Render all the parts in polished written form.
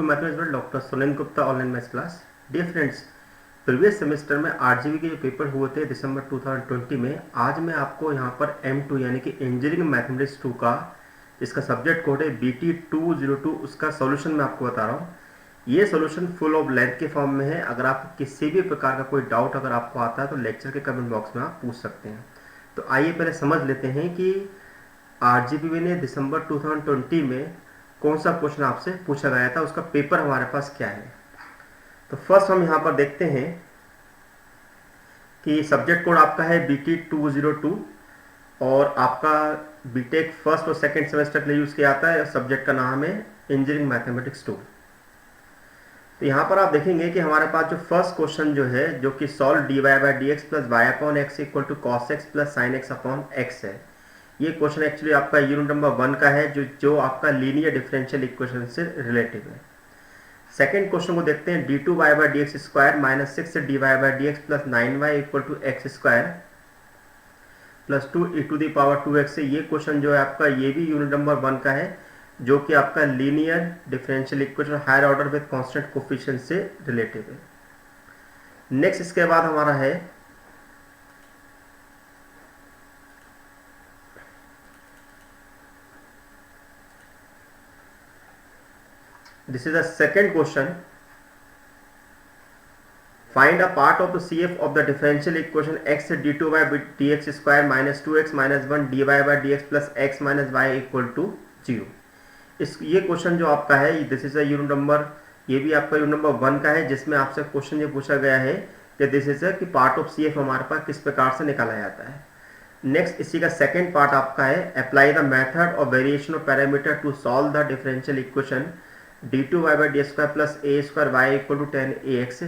To mathematics doctor Sunil Gupta online maths class. Dear friends, previous semester में RGB के जो paper हुए थे दिसंबर 2020 में, आज मैं आपको यहाँ पर M2 यानी कि इंजीनियरिंग मैथमेटिक्स 2 का इसका सब्जेक्ट कोड है BT 202, उसका सॉल्यूशन मैं आपको बता रहा हूँ। ये सॉल्यूशन फुल ऑफ लेंथ के फॉर्म में है। अगर आप किसी भी प्रकार का कोई डाउट अगर आपको आता है तो लेक्चर के कमेंट बॉक्स में आप पूछ सकते हैं। तो आइए पहले समझ लेते हैं कि आरजीबी ने दिसंबर 2020 में कौन सा क्वेश्चन आपसे पूछा गया था, उसका पेपर हमारे पास क्या है। तो फर्स्ट हम यहाँ पर देखते हैं कि सब्जेक्ट कोड आपका है BT 202 और आपका बीटेक फर्स्ट और सेकंड सेमेस्टर के लिए यूज़ किया जाता है। सब्जेक्ट का नाम है इंजीनियरिंग मैथमेटिक्स 2। तो यहाँ पर आप देखेंगे कि हमारे पास जो फर्स्ट क्वेश्चन जो है, जो कि solve dy/dx plus y upon x equal to cos x plus sine x upon x है। ये क्वेश्चन एक्चुअली आपका यूनिट नंबर 1 का है, जो आपका लीनियर डिफरेंशियल इक्वेशन से रिलेटिव है। सेकेंड क्वेश्चन को देखते हैं, d2y/dx square minus 6dy/dx plus 9y equal to x square plus 2e⁻²x से। ये क्वेश्चन जो है आपका, ये भी यूनिट नंबर 1 का है, जो कि आपका linear differential equation higher order with constant coefficient से रिलेटिव है। नेक्स्ट इसके बाद हमारा है this is the second question. Find a part of the CF of the differential equation x d2y/dx square minus 2x minus 1 dy/dx plus x minus y equal to 0। ये question जो आपका है, this is a unit number, ये भी आपका unit number 1 का है, जिसमें आपसे क्वेश्चन ये पूछा गया है कि दिस इज कि पार्ट ऑफ CF हमारे पास किस प्रकार से निकाला जाता है। नेक्स्ट इसी का सेकेंड पार्ट आपका है, apply the method of variation of parameter to solve the differential equation d2y/d square plus a square y equal to 10ax।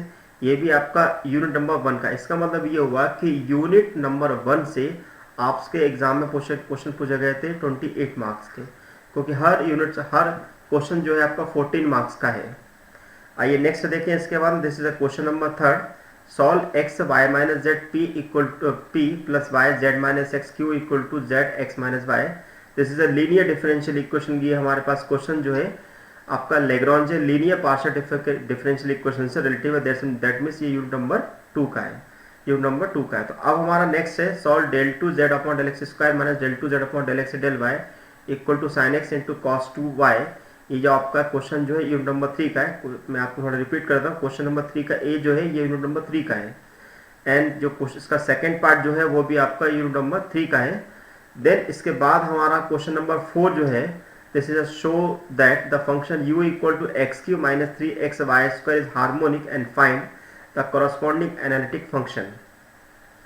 ये भी आपका यूनिट नंबर 1 का। इसका मतलब ये हुआ कि यूनिट नंबर 1 से आपके एग्जाम में क्वेश्चन पूछे गए थे 28 मार्क्स के, क्योंकि हर यूनिट हर क्वेश्चन जो है आपका 14 मार्क्स का है। आइए नेक्स्ट देखें इसके बाद, this is question number 3, solve x y minus z p equal to p plus y z minus x q equal to z x minus y. This is a linear differential equation की हमारे पास क्वेश्चन जो है आपका Lagrange linear partial differential equation से relative है। That means ये यूनिट नंबर 2 का है, यूनिट नंबर 2 का है। तो अब हमारा नेक्स्ट है, solve del 2z upon del x square minus del 2z upon del x del y equal to sine x into cos 2y। ये जो आपका क्वेश्चन जो है यूनिट नंबर 3 का है। मैं आपको थोड़ा रिपीट करता हूँ, क्वेश्चन नंबर 3 का ए जो है ये यूनिट नंबर 3 का है, एंड जो इसका सेकेंड पार्ट जो है वो भी आपका यूनिट नंबर 3 का है। देन इसके बाद हमारा क्वेश्चन नंबर 4 जो है, this is a show that the function u equal to x cube minus 3xy square is harmonic and find the corresponding analytic function।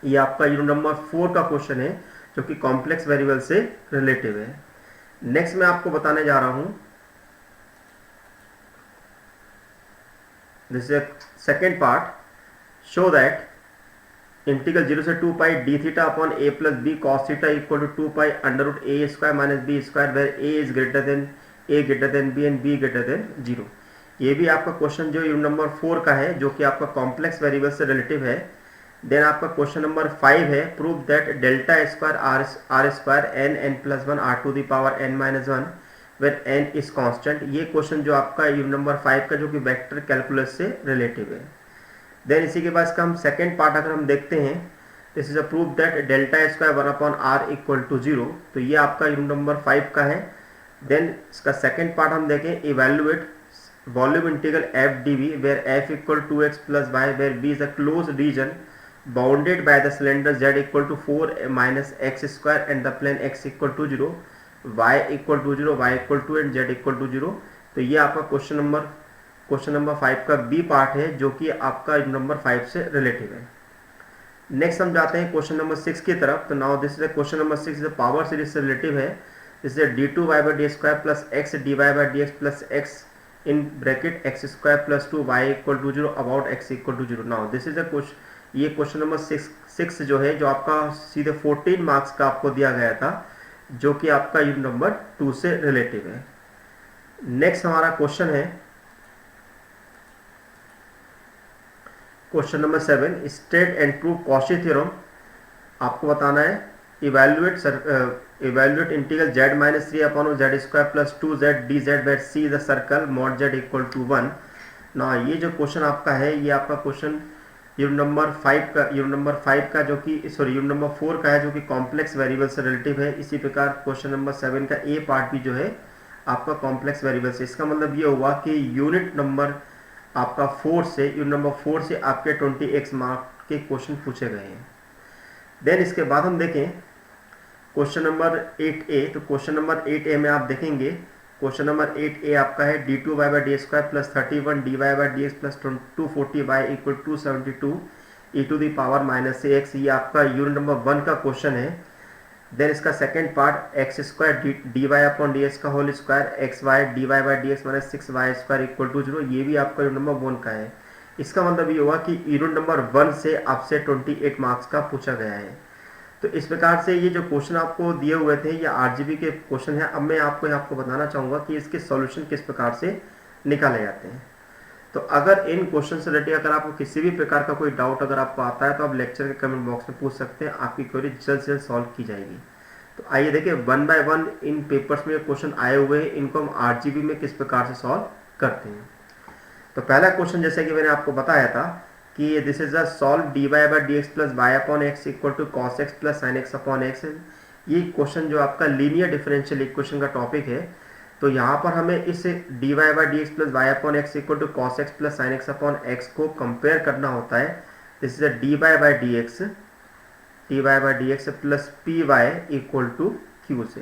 ये आपका यूनिट नंबर 4 का क्वेश्चन है, जो कि कॉम्प्लेक्स वेरिएबल से रिलेटिव है। नेक्स्ट मैं आपको बताने जा रहा हूं, this is second part, show that integral 0 से 2 pi d theta upon a plus b cos theta equal to 2 pi under root a square minus b square where a is greater than b and b greater than 0। ये भी आपका question जो unit number 4 का है, जो कि आपका complex variable से रिलेटिव है। देन आपका क्वेश्चन नंबर 5 है, prove that delta square r square n plus 1 r to the power n minus 1 where n is constant. ये क्वेश्चन जो आपका यूनिट नंबर 5 का, जो कि वेक्टर कैलकुलस से रिलेटिव है। देन इसी के बाद इसका हम सेकेंड पार्ट अगर हम देखते हैं, this is a proof that delta square 1 upon r equal to 0। तो ये आपका यूनिट नंबर 5 का है। देन इसका सेकेंड पार्ट हम देखें, evaluate volume integral f d v where f equal to x plus y where b is a close region bounded by the cylinder z equal to 4 minus x square and the plane x equal to 0, y equal to 0, y equal to and z equal to 0। तो ये आपका question number 5 का B part है, जो कि आपका number 5 से relative है। नेक्स्ट हम जाते हैं क्वेश्चन नंबर 6 की तरफ। तो now this is question number 6 is power series से रिलेटिव है। This is d2y/d square plus x dy/dx plus x in bracket x square plus 2 y equal to 0 about x equal to 0। Now this is ये question number 6 जो है, जो आपका सीधे 14 marks का आपको दिया गया था, जो कि आपका यूनिट नंबर 2 से रिलेटिव है। नेक्स्ट हमारा क्वेश्चन है question number 7, state and prove Cauchy theorem. आपको बताना है evaluate integral z minus 3 upon z square plus 2z dz where c is the circle mod z equal to 1। ना ये जो क्वेश्चन आपका है ये आपका क्वेश्चन यूनिट नंबर 5 का जो कि सॉरी यूनिट नंबर 4 का है जो कि कॉम्प्लेक्स वेरिएबल से रिलेटिव है। इसी प्रकार क्वेश्चन नंबर 7 का ए पार्ट भी जो है आपका कॉम्प्लेक्स वेरिएबल से। इसका मतलब ये हुआ कि यूनिट नंबर आपका 4 से आपके 20x मार्क के क्वेश्चन पूछे गए हैं। देन इसके बाद हम देखें क्वेश्चन नंबर 8a। तो क्वेश्चन नंबर 8a में आप देखेंगे क्वेश्चन नंबर 8a आपका है d2y by d square plus 31 dy by d x plus 240y equal 272 e to the power minus x। ये आपका यूनिट नंबर 1 का क्वेश्चन है। देन इसका second part x square d y upon d x का whole square x y d y by d x minus 6y square equal to 0। ये भी आपका unit number 1 का है। इसका मतलब ये हुआ कि यूनिट नंबर 1 से आपसे 28 मार्क्स का पूछा गया है। तो इस प्रकार से ये जो क्वेश्चन आपको दिए हुए थे ये आरजीबी के क्वेश्चन है। अब मैं आपको बताना चाहूँगा कि इसके सॉल्यूशन किस प्रकार से निकाले जाते हैं। तो अगर इन क्वेश्चन से रिलेटेड अगर आपको किसी भी प्रकार का कोई डाउट अगर आपको आता है तो आप लेक्चर के कमेंट बॉक्स में पूछ सकते हैं, आपकी क्वेरी जल्द से जल्द सॉल्व की जाएगी। तो आइए देखिए 1 बाय 1 इन पेपर्स में क्वेश्चन आए हुए हैं, इनको हम आरजीबी में किस प्रकार से सॉल्व करते हैं। तो पहला क्वेश्चन जैसे कि मैंने आपको बताया था कि this is a solve d y by d x plus y upon x equal to cos x plus sine x upon x. ये क्वेश्चन जो आपका लीनियर डिफरेंशियल इक्वेशन का टॉपिक है। तो यहाँ पर हमें इस d y by d x plus y upon x equal to cos x plus sine x upon x को कंपेयर करना होता है। This is a d y by d x plus p y equal to q से।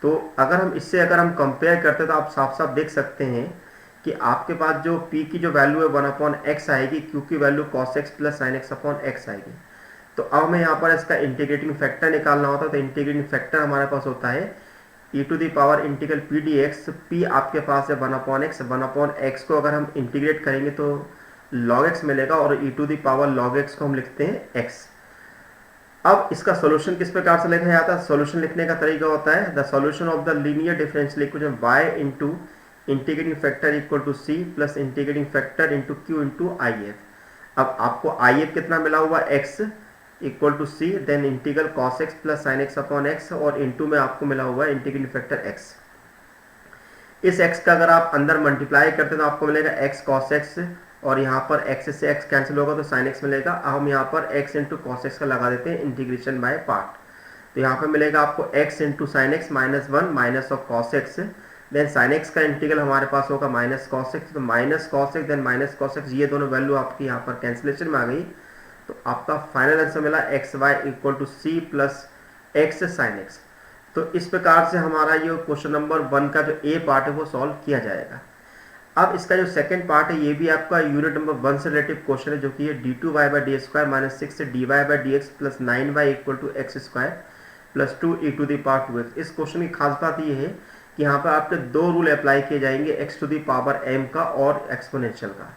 तो अगर हम compare करते हैं तो आप साफ साफ देख सकते हैं कि आपके पास जो p की जो वैल्यू है 1 अपॉन एक्स आएगी, q की value cos x plus sine x upon x आएगी। तो अब हमें यहाँ पर इसका इंटीग्रेटिंग फैक्टर निकालना होता है। तो इंटीग्रेटिंग फैक्टर हमारे पास होता है e to the power integral p dx। p आपके पास है 1 अपॉन एक्स को अगर हम इंटीग्रेट करेंगे तो log x मिलेगा और e to the power log x को हम लिखते हैं x। अब इसका सॉल्यूशन किस प्रकार से लिखा जाता है? सॉल्यूशन लिखने का तरीका होता है the solution of the linear differential equation y into integrating factor equal to c plus integrating factor into q into i f. अब आपको आई एफ कितना मिला हुआ x equal to c, then integral cos x plus sine x upon x और into में आपको मिला हुआ है इंटीग्रेटिंग फैक्टर x। इस x का अगर आप अंदर मल्टीप्लाई करते हैं तो आपको मिलेगा x कॉस एक्स और यहाँ पर x से x कैंसिल होगा तो साइन x मिलेगा। हम यहाँ पर x इंटू कॉस एक्स का लगा देते हैं इंटीग्रेशन बाय पार्ट। तो यहाँ पर मिलेगा आपको x into sine x minus 1 minus of cos x. Then sine x का इंटीग्रल हमारे पास होगा माइनस कॉस एक्स। तो minus cos x then minus cos x, ये दोनों वैल्यू आपकी यहाँ पर कैंसिलेशन में आ गई। तो आपका फाइनल आंसर मिला x y equal to c plus x sine x. तो इस प्रकार से हमारा ये क्वेश्चन नंबर 1 का जो ए पार्ट है वो सॉल्व किया जाएगा। अब इसका जो सेकंड पार्ट है ये भी आपका यूनिट नंबर 1 से रिलेटिव क्वेश्चन है जो कि है d two y by d square minus 6 d y by d x plus 9y equal to x square plus 2 e to the power 2x। इस क्वेश्चन की खास बात ये है कि यहाँ पर आपके दो रूल अप्लाई किए जाएंगे, x to the power m का और एक्सपोनेंशियल का।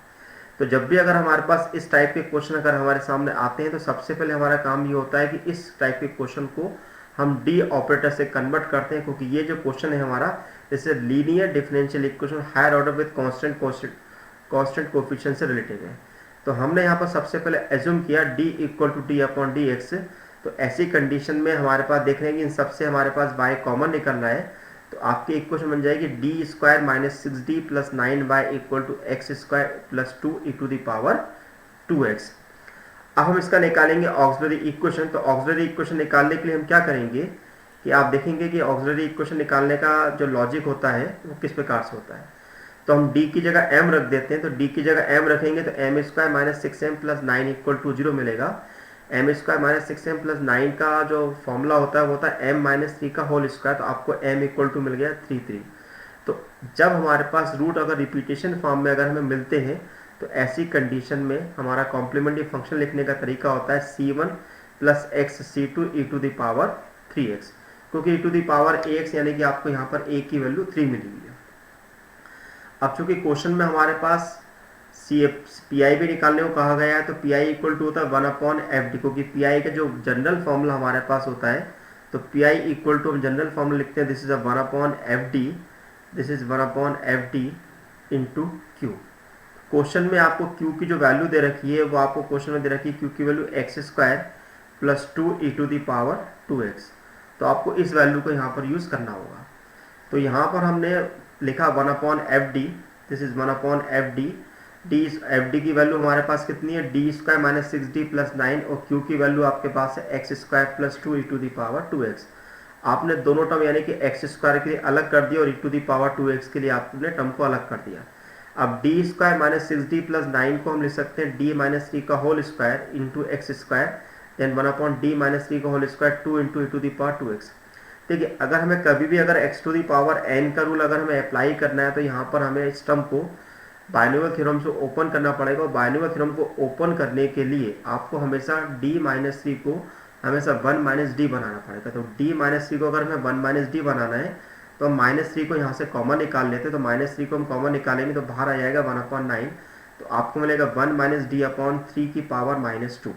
तो जब भी अगर हमारे पास इस टाइप के क्वेश्चन अगर हमारे सामने आते हैं तो सबसे पहले हमारा काम ये होता है कि इस टाइप के क्वेश्चन को हम डी ऑपरेटर से कन्वर्ट करते हैं, क्योंकि ये जो क्वेश्चन है हमारा जैसे linear differential equation higher order with constant coefficient से रिलेटेड है। तो हमने यहाँ पर सबसे पहले एज्यूम किया d equal to d upon d x. तो ऐसी कंडीशन में हमारे पास देख रहे हैं कि इन सबसे हमारे पास y कॉमन निकलना है। तो आपकी इक्वेशन बन जाएगी d square minus 6d plus 9y equal to x square plus 2 e to the power 2x। अब हम इसका निकालेंगे ऑक्सिलरी इक्वेशन। तो ऑक्सिलरी इक्वेशन निकालने के लिए हम क्या करेंगे कि आप देखेंगे कि ऑक्सिलरी इक्वेशन निकालने का जो लॉजिक होता है वो किस प्रकार से होता है। तो हम d की जगह m रख देते हैं। तो d की जगह m रखेंगे तो m square minus 6m plus 9 equal to 0 मिलेगा। m square minus 6m plus 9 का जो फॉर्मूला होता है वो होता है m माइनस 3 का होल स्क्वायर। तो आपको m इक्वल टू मिल गया 3। तो जब हमारे पास रूट अगर रिपीटेशन फॉर्म में अगर हमें मिलते हैं तो ऐसी कंडीशन में हमारा कॉम्प्लीमेंट्री फंक्शन लिखने का तरीका होता है c1 plus x c2 e to the power 3x, क्योंकि e to the power ax यानी कि आपको यहाँ पर a की वैल्यू 3 मिली हुई है। अब चूंकि क्वेश्चन में हमारे पास पी भी निकालने को कहा गया है तो पी इक्वल टू होता है 1 अपॉन एफ डी, क्योंकि पी का जो जनरल फॉर्मूला हमारे पास होता है तो पी इक्वल टू हम जनरल फॉर्मूला लिखते हैं this is 1 upon F D, this is 1 upon F D into Q. Question में आपको क्यू की जो वैल्यू दे रखी है वो आपको क्वेश्चन में दे रखी है क्यू की value x square plus 2e⁻²x। तो आपको इस वैल्यू को यहाँ पर यूज़ करना होगा। तो यहाँ पर हमने लिखा 1/fd, this is 1/fd। fd की वैल्यू हमारे पास कितनी है, d² - 6d + 9, और q की वैल्यू आपके पास है x² + 2e⁻²x। आपने दोनों टर्म यानी कि x² के लिए अलग कर दिया और e⁻²x के लिए आपने टर्म को अलग कर दिया। अब d² - 6d + 9 को हम लिख सकते हैं d - 3 का whole square into x², then 1/d - 3 का होल स्क्वायर 2 इंटू e⁻²x। देखिए, अगर हमें कभी भी अगर x⁴n का रूल अगर हमें अप्लाई करना है तो यहाँ पर हमें इस टर्म को बाइनोमियल थ्योरम से ओपन करना पड़ेगा, और बाइनोमियल थ्योरम को ओपन करने के लिए आपको हमेशा d - 3 को हमेशा 1 - d बनाना पड़ेगा। तो d - 3 को अगर हमें 1 - d बनाना है तो हम -3 को यहाँ से कॉमन निकाल लेते हैं। तो -3 को हम कॉमन निकालेंगे तो बाहर आ जाएगा 1/9। तो आपको मिलेगा 1 - d/3 की पावर -2।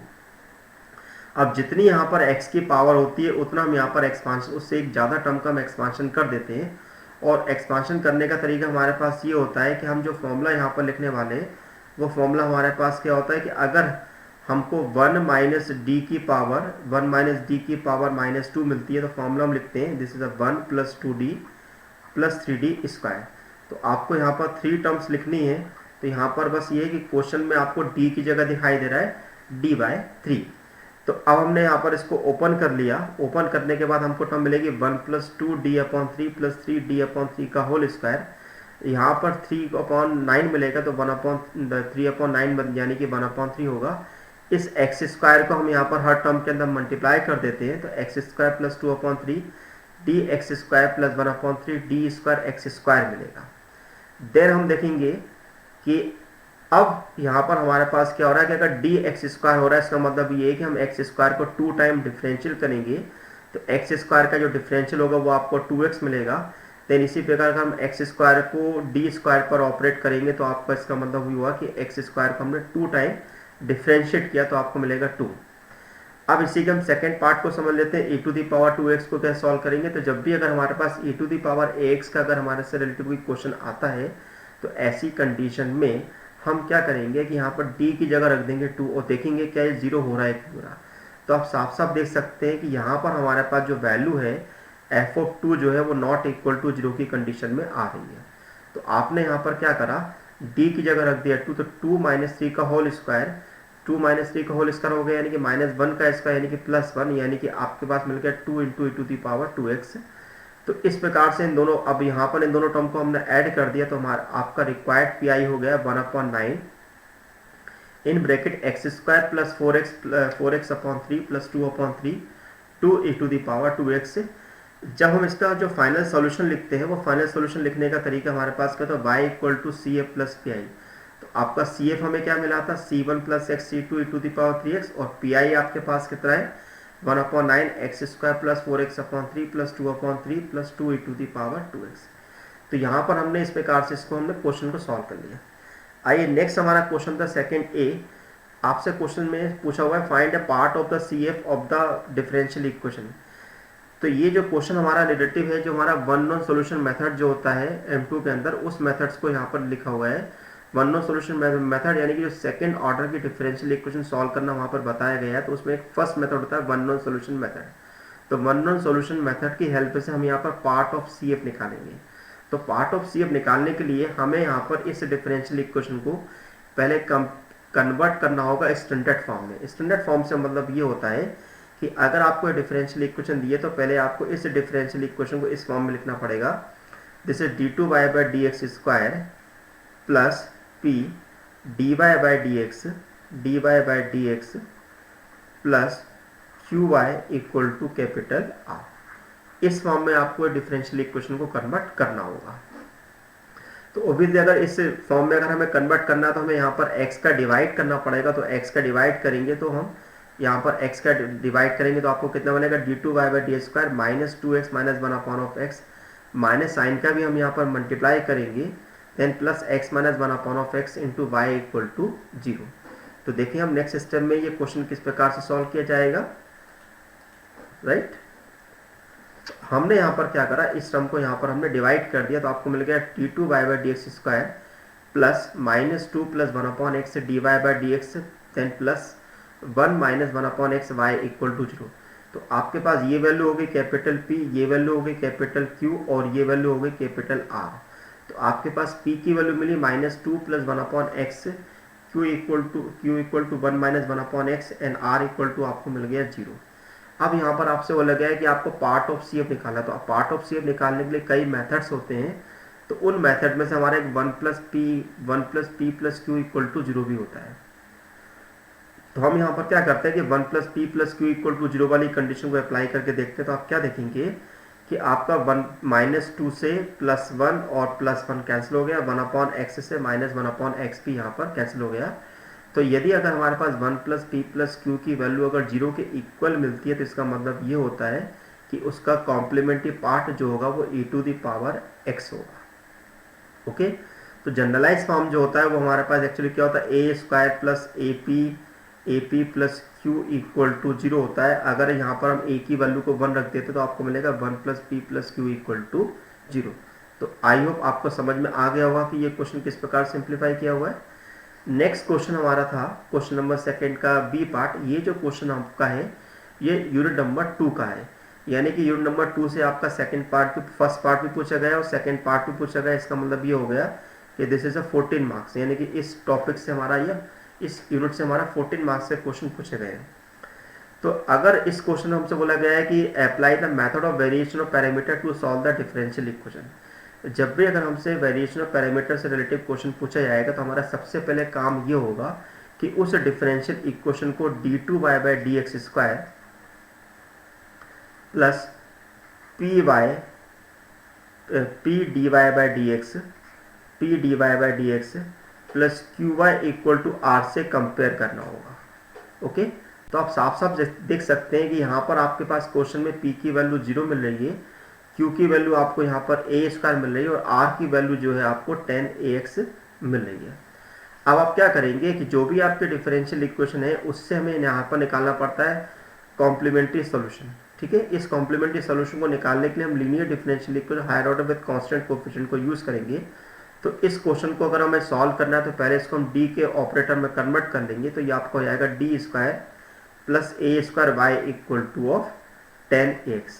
अब जितनी यहाँ पर x की पावर होती है उतना हम यहाँ पर एक्सपांशन, उससे एक ज़्यादा टर्म का हम एक्सपांशन कर देते हैं। और एक्सपांशन करने का तरीका हमारे पास ये होता है कि हम जो फॉर्मूला यहाँ पर लिखने वाले हैं वो फॉर्मूला हमारे पास क्या होता है कि अगर हमको 1 - d की पावर -2 मिलती है तो फॉर्मूला हम लिखते हैं दिस इज 1 + 2d + 3d²। तो आपको यहाँ पर 3 टर्म्स लिखनी है। तो यहाँ पर बस ये है कि क्वेश्चन में आपको d की जगह दिखाई दे रहा है d/3। तो अब हमने यहाँ पर इसको ओपन कर लिया। ओपन करने के बाद हमको टर्म मिलेगी 1 + 2d/3 + 3d/3 का होल स्क्वायर। यहाँ पर 3/9 मिलेगा तो 3/9 यानी कि 1/3 होगा। इस x² को हम यहाँ पर हर टर्म के अंदर मल्टीप्लाई कर देते हैं। तो x² + 2/3 dx² + 1/3 d²x² मिलेगा। देन हम देखेंगे कि अब यहाँ पर हमारे पास क्या हो रहा है कि अगर dx² हो रहा है इसका मतलब ये है कि हम x² को 2 टाइम डिफरेंशियल करेंगे तो x² का जो डिफरेंशियल होगा वो आपको 2x मिलेगा। देन इसी प्रकार अगर हम x² को d² पर ऑपरेट करेंगे तो आपका इसका मतलब हुआ कि x² को हमने 2 टाइम डिफरेंशिएट किया तो आपको मिलेगा 2। अब इसी के हम सेकेंड पार्ट को समझ लेते हैं। e⁻2x को कैसे सॉल्व करेंगे। तो जब भी अगर हमारे पास e⁻ax का अगर हमारे से रिलेटिव कोई क्वेश्चन आता है तो ऐसी कंडीशन में हम क्या करेंगे कि यहाँ पर d की जगह रख देंगे 2 और देखेंगे क्या ये 0 हो रहा है पूरा। तो आप साफ साफ देख सकते हैं कि यहाँ पर हमारे पास जो वैल्यू है f जो है वो नॉट इक्वल टू 0 की कंडीशन में आ रही है। तो आपने यहाँ पर क्या करा, d की जगह रख दिया 2, तो 2 - 3 का होल स्क्वायर, 2 - 3 का होल स्क्वायर हो गया यानी कि -1 का स्क्वायर यानी कि +1, यानी कि आपके पास मिल गया 2 इंटू e⁻2x। तो इस प्रकार से इन दोनों, अब यहाँ पर इन दोनों टर्म को हमने ऐड कर दिया तो हमारा आपका रिक्वायर्ड पीआई हो गया 1/9 in bracket x² + 4x/3 + 2/3 2e⁻2x। जब हम इसका जो फाइनल सॉल्यूशन लिखते हैं वो फाइनल सॉल्यूशन लिखने का तरीका हमारे पास क्या था, y = CF + PI। तो आपका CF हमें क्या मिला था, C1 + x C2 e⁻3x, और PI आपके पास कितना है 1/9 x² + 4x/3 + 2/3 + 2e⁻2x। तो यहाँ पर हमने इस प्रकार से इसको हमने क्वेश्चन को सॉल्व कर लिया। आइए नेक्स्ट हमारा क्वेश्चन था सेकंड ए। आपसे क्वेश्चन में पूछा हुआ है find a part of the CF of the differential equation. तो ये जो क्वेश्चन हमारा रिलेटिव है जो हमारा वन नॉन सोल्यूशन मेथड जो होता है M2 के अंदर, उस मेथड्स को यहाँ पर लिखा हुआ है। वन नॉन सोल्यूशन मेथड यानी कि जो सेकंड ऑर्डर की डिफरेंशियल इक्वेशन सॉल्व करना वहाँ पर बताया गया है। तो उसमें एक फर्स्ट मेथड होता है वन नॉन सोल्यूशन मेथड। तो वन नॉन सोल्यूशन मेथड की हेल्प से हम यहाँ पर पार्ट ऑफ CF निकालेंगे। तो पार्ट ऑफ CF निकालने के लिए हमें यहाँ पर इस डिफरेंशियल इक्वेशन को पहले कन्वर्ट करना होगा स्टैंडर्ड फॉर्म में। स्टैंडर्ड फॉर्म से मतलब ये होता है कि अगर आपको डिफरेंशियल इक्वेशन दिए तो पहले आपको इस डिफरेंशियल इक्वेशन को इस फॉर्म में लिखना पड़ेगा। This is d2y/dx² plus p dy/dx plus qy = capital R। इस फॉर्म में आपको डिफरेंशियल इक्वेशन को कन्वर्ट करना होगा। तो ओब्वियसली अगर इस फॉर्म में अगर हमें कन्वर्ट करना है तो हमें यहाँ पर x का डिवाइड करना पड़ेगा। तो x का डिवाइड करेंगे तो हम यहाँ पर x का डिवाइड करेंगे तो आपको कितना बनेगा d2y/d² - 2x - 1/x, minus sign का भी हम यहाँ पर मल्टीप्लाई करेंगे, then plus x - 1/x into y = 0। तो देखिए हम नेक्स्ट स्टेप में ये क्वेश्चन किस प्रकार से सॉल्व किया जाएगा, राइट। हमने यहाँ पर क्या करा, इस टर्म को यहाँ पर हमने डिवाइड कर दिया तो आपको मिल गया d2y/dx² plus -2 + 1/x dy/dx, then plus 1 minus 1 upon x y equal to 0। तो आपके पास ये वैल्यू हो गई कैपिटल P, ये वैल्यू हो गई कैपिटल Q और ये वैल्यू हो गई कैपिटल R। तो आपके पास P की वैल्यू मिली -2 plus 1 upon x, Q equal to 1 minus 1 upon x and R equal to आपको मिल गया 0। अब यहाँ पर आपसे बोला गया है कि आपको पार्ट ऑफ CF निकालना। तो पार्ट ऑफ CF निकालने के लिए कई मेथड्स होते हैं, तो उन मेथड में से हमारा एक 1 plus P plus Q equal to 0 भी होता है। तो हम यहाँ पर क्या करते हैं कि 1 plus P plus Q equal to 0 वाली कंडीशन को अप्लाई करके देखते हैं। तो आप क्या देखेंगे कि आपका 1 -2 से +1 और +1 कैंसिल हो गया, 1 अपॉन एक्स से -1 अपॉन एक्स भी यहाँ पर कैंसिल हो गया। तो यदि अगर हमारे पास 1 प्लस P प्लस Q की वैल्यू अगर 0 के इक्वल मिलती है तो इसका मतलब ये होता है कि उसका कॉम्प्लीमेंट्री पार्ट जो होगा वो e⁻x होगा। ओके, तो जनरलाइज फॉर्म जो होता है वो हमारे पास एक्चुअली क्या होता है, a² plus AP plus Q equal to 0 होता है। अगर यहाँ पर हम a की वैल्यू को 1 रख देते तो आपको मिलेगा 1 plus P plus Q equal to 0। तो आई होप आपको समझ में आ गया होगा कि ये क्वेश्चन किस प्रकार सिंप्लीफाई किया हुआ है। नेक्स्ट क्वेश्चन हमारा था क्वेश्चन नंबर 2 का बी पार्ट। ये जो क्वेश्चन आपका है ये यूनिट नंबर 2 का है, यानी कि यूनिट नंबर 2 से आपका सेकंड पार्ट भी, फर्स्ट पार्ट भी पूछा गया और सेकंड पार्ट भी पूछा गया। इसका मतलब ये हो गया कि दिस इज अ 14 मार्क्स, यानी कि इस टॉपिक से हमारा यह इस यूनिट से हमारा 14 मार्क्स से क्वेश्चन पूछे गए हैं। तो अगर इस क्वेश्चन में हमसे बोला गया है कि apply the method of variation of parameter to solve the differential equation, जब भी अगर हमसे वेरिएशन ऑफ पैरामीटर से रिलेटिव क्वेश्चन पूछा जाएगा तो हमारा सबसे पहले काम ये होगा कि उस डिफरेंशियल इक्वेशन को d2y/dx² plus p plus qy equal to r से कंपेयर करना होगा। ओके, तो आप साफ साफ देख सकते हैं कि यहाँ पर आपके पास क्वेश्चन में p की वैल्यू 0 मिल रही है, q की वैल्यू आपको यहाँ पर a² मिल रही है और r की वैल्यू जो है आपको 10ax मिल रही है। अब आप क्या करेंगे कि जो भी आपके डिफरेंशियल इक्वेशन है उससे हमें यहाँ पर निकालना पड़ता है कॉम्प्लीमेंट्री सोल्यूशन। ठीक है, इस कॉम्प्लीमेंट्री सोल्यूशन को निकालने के लिए हम linear differential equation higher order with constant coefficient को यूज करेंगे। तो इस क्वेश्चन को अगर हमें सॉल्व करना है तो पहले इसको हम d के ऑपरेटर में कन्वर्ट कर लेंगे। तो ये आपको हो जाएगा d² plus a² equal to of 10ax।